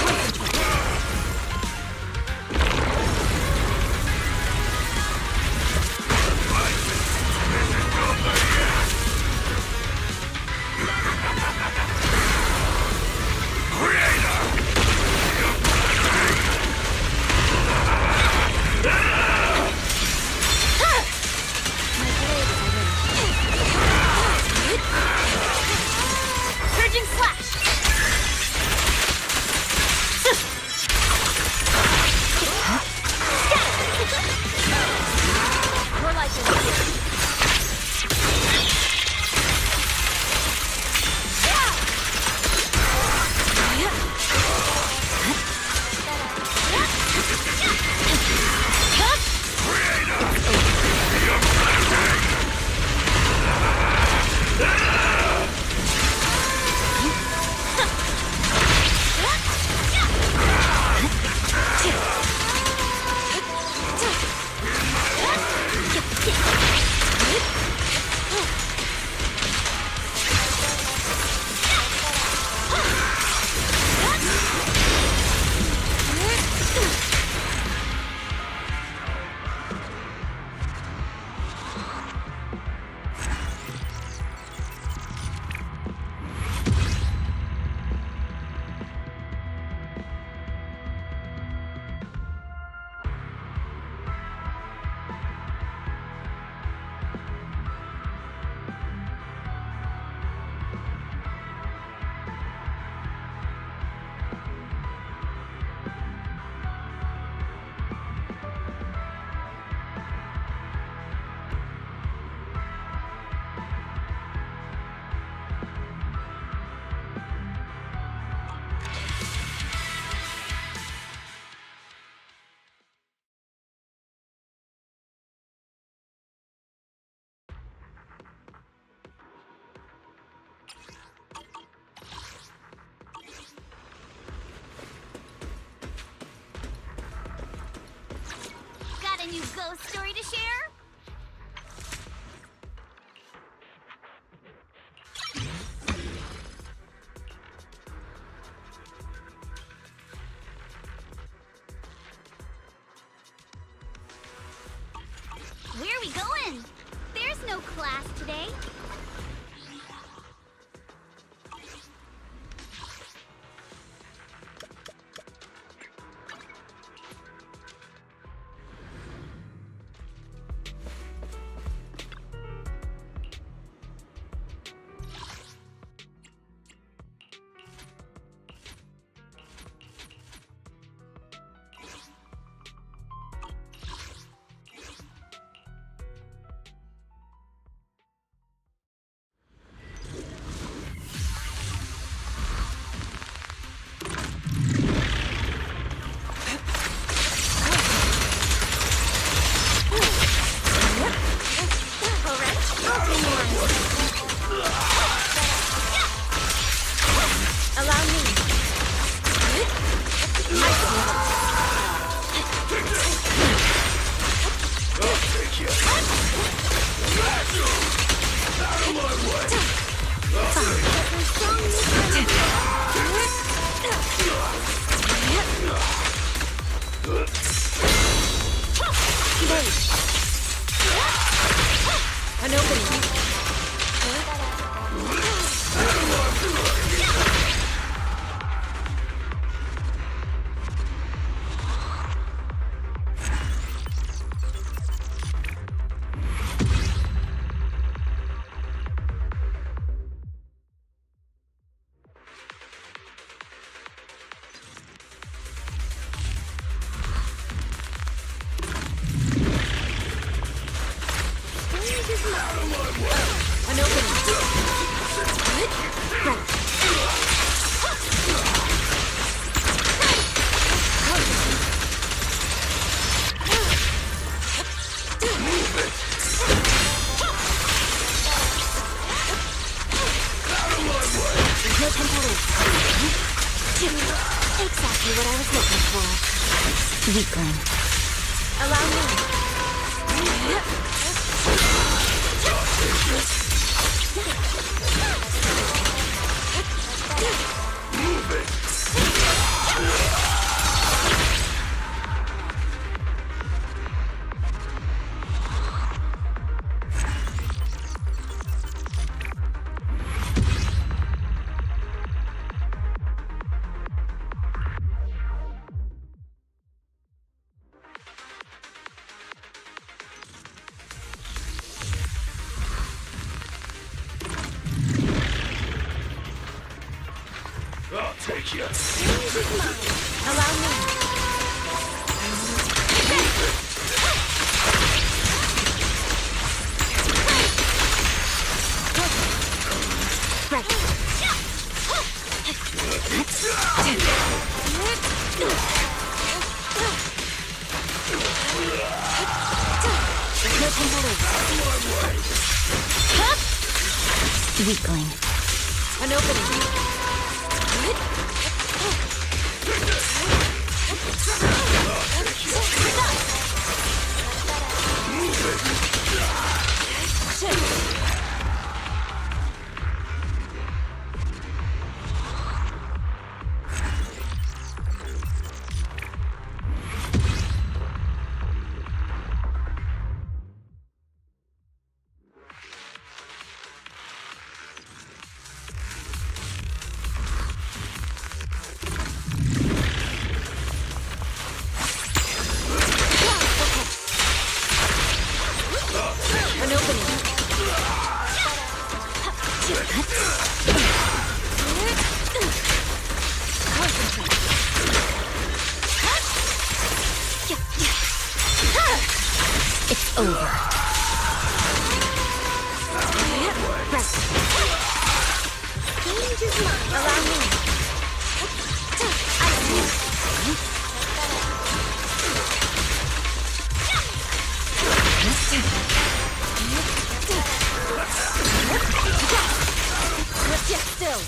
Surging slash! More life is here. Got a new ghost story to share? Where are we going? There's no class today. Allow me. An opening. An Exactly what I was looking for. Weakling. Allow me. I'll take you. Allow me. Weakling. An opening. It's over. Allow me. Get still.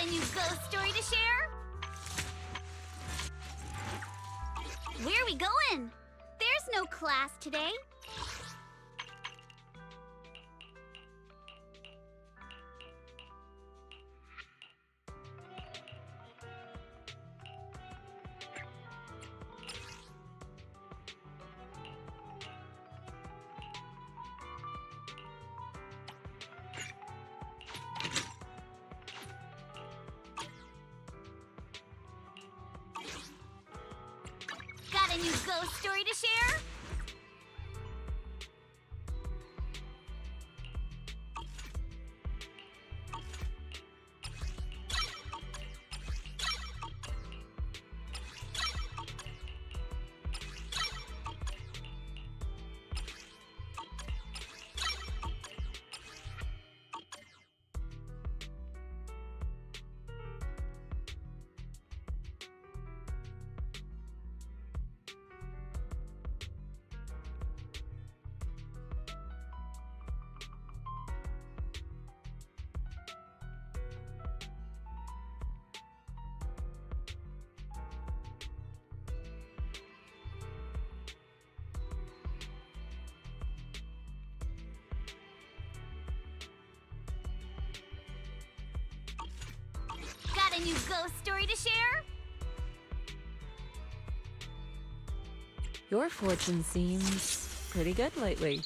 Got a new ghost story to share? Where are we going? There's no class today. Got a new ghost story to share? Got a new ghost story to share? Your fortune seems pretty good lately.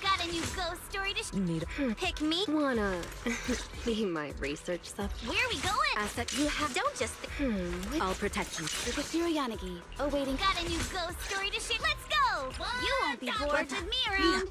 Got a new ghost story to Need Pick me. Wanna be my research sub? Where are we going? Asset you have. Don't just. I'll protect you. Yanagi, awaiting. Got a new ghost story to share. Let's go! You won't be bored with me around.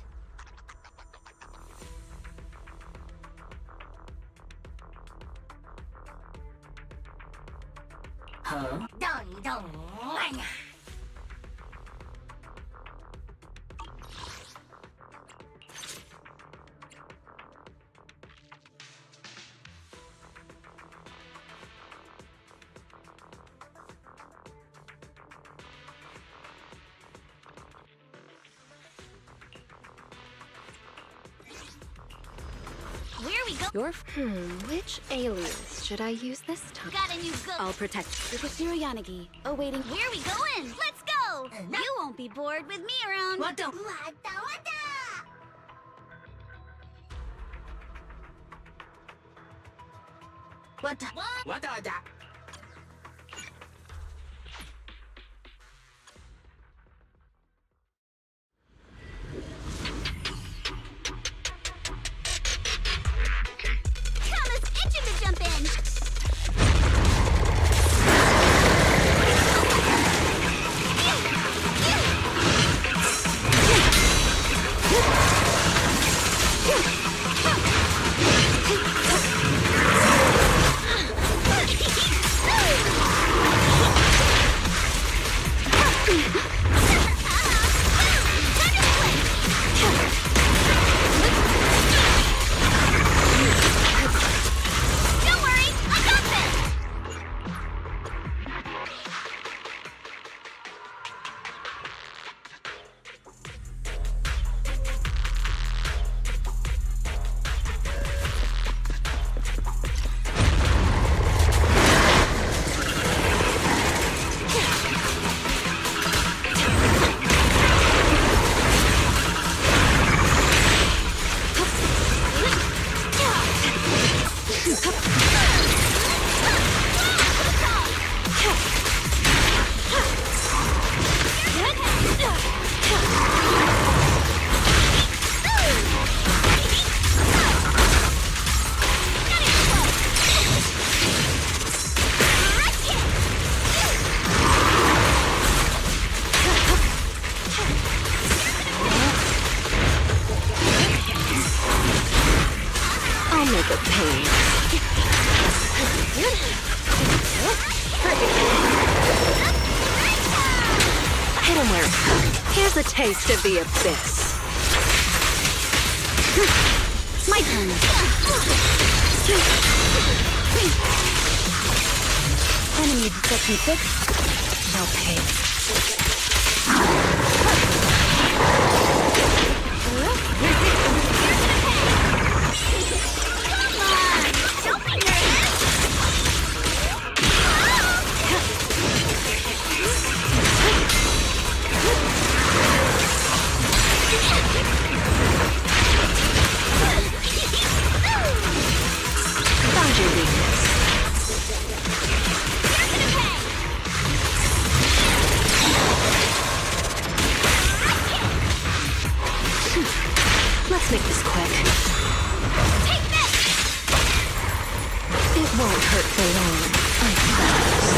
Where are we going? Your which alias should I use this time? Got a new ghost. I'll protect you. Yanagi, awaiting. Where are we going? Let's go! You won't be bored with me around. What the? What the? Come, let's itch him to jump in. him where it hurts. Here's a taste of the abyss. My turn. Enemy detection fixed. They'll pay. Found your weakness. Let's make this quick. Take this! It won't hurt for long, I promise.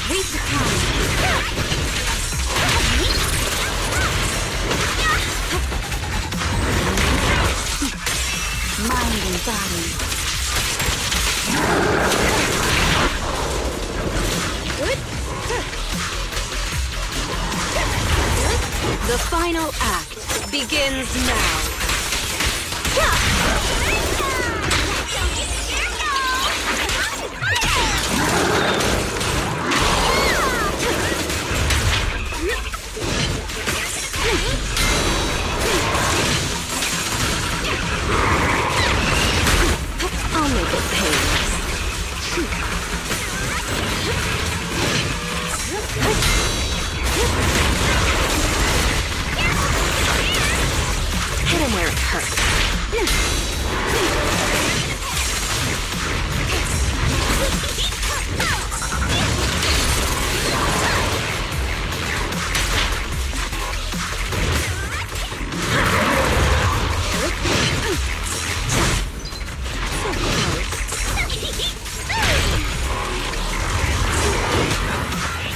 Reach the crown. Mind and body. The final act begins now. I'll make it painless. Hit him where it hurts.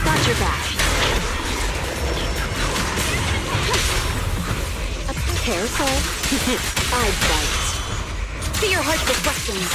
Got your back. Careful. I bite. See your heart with weapons.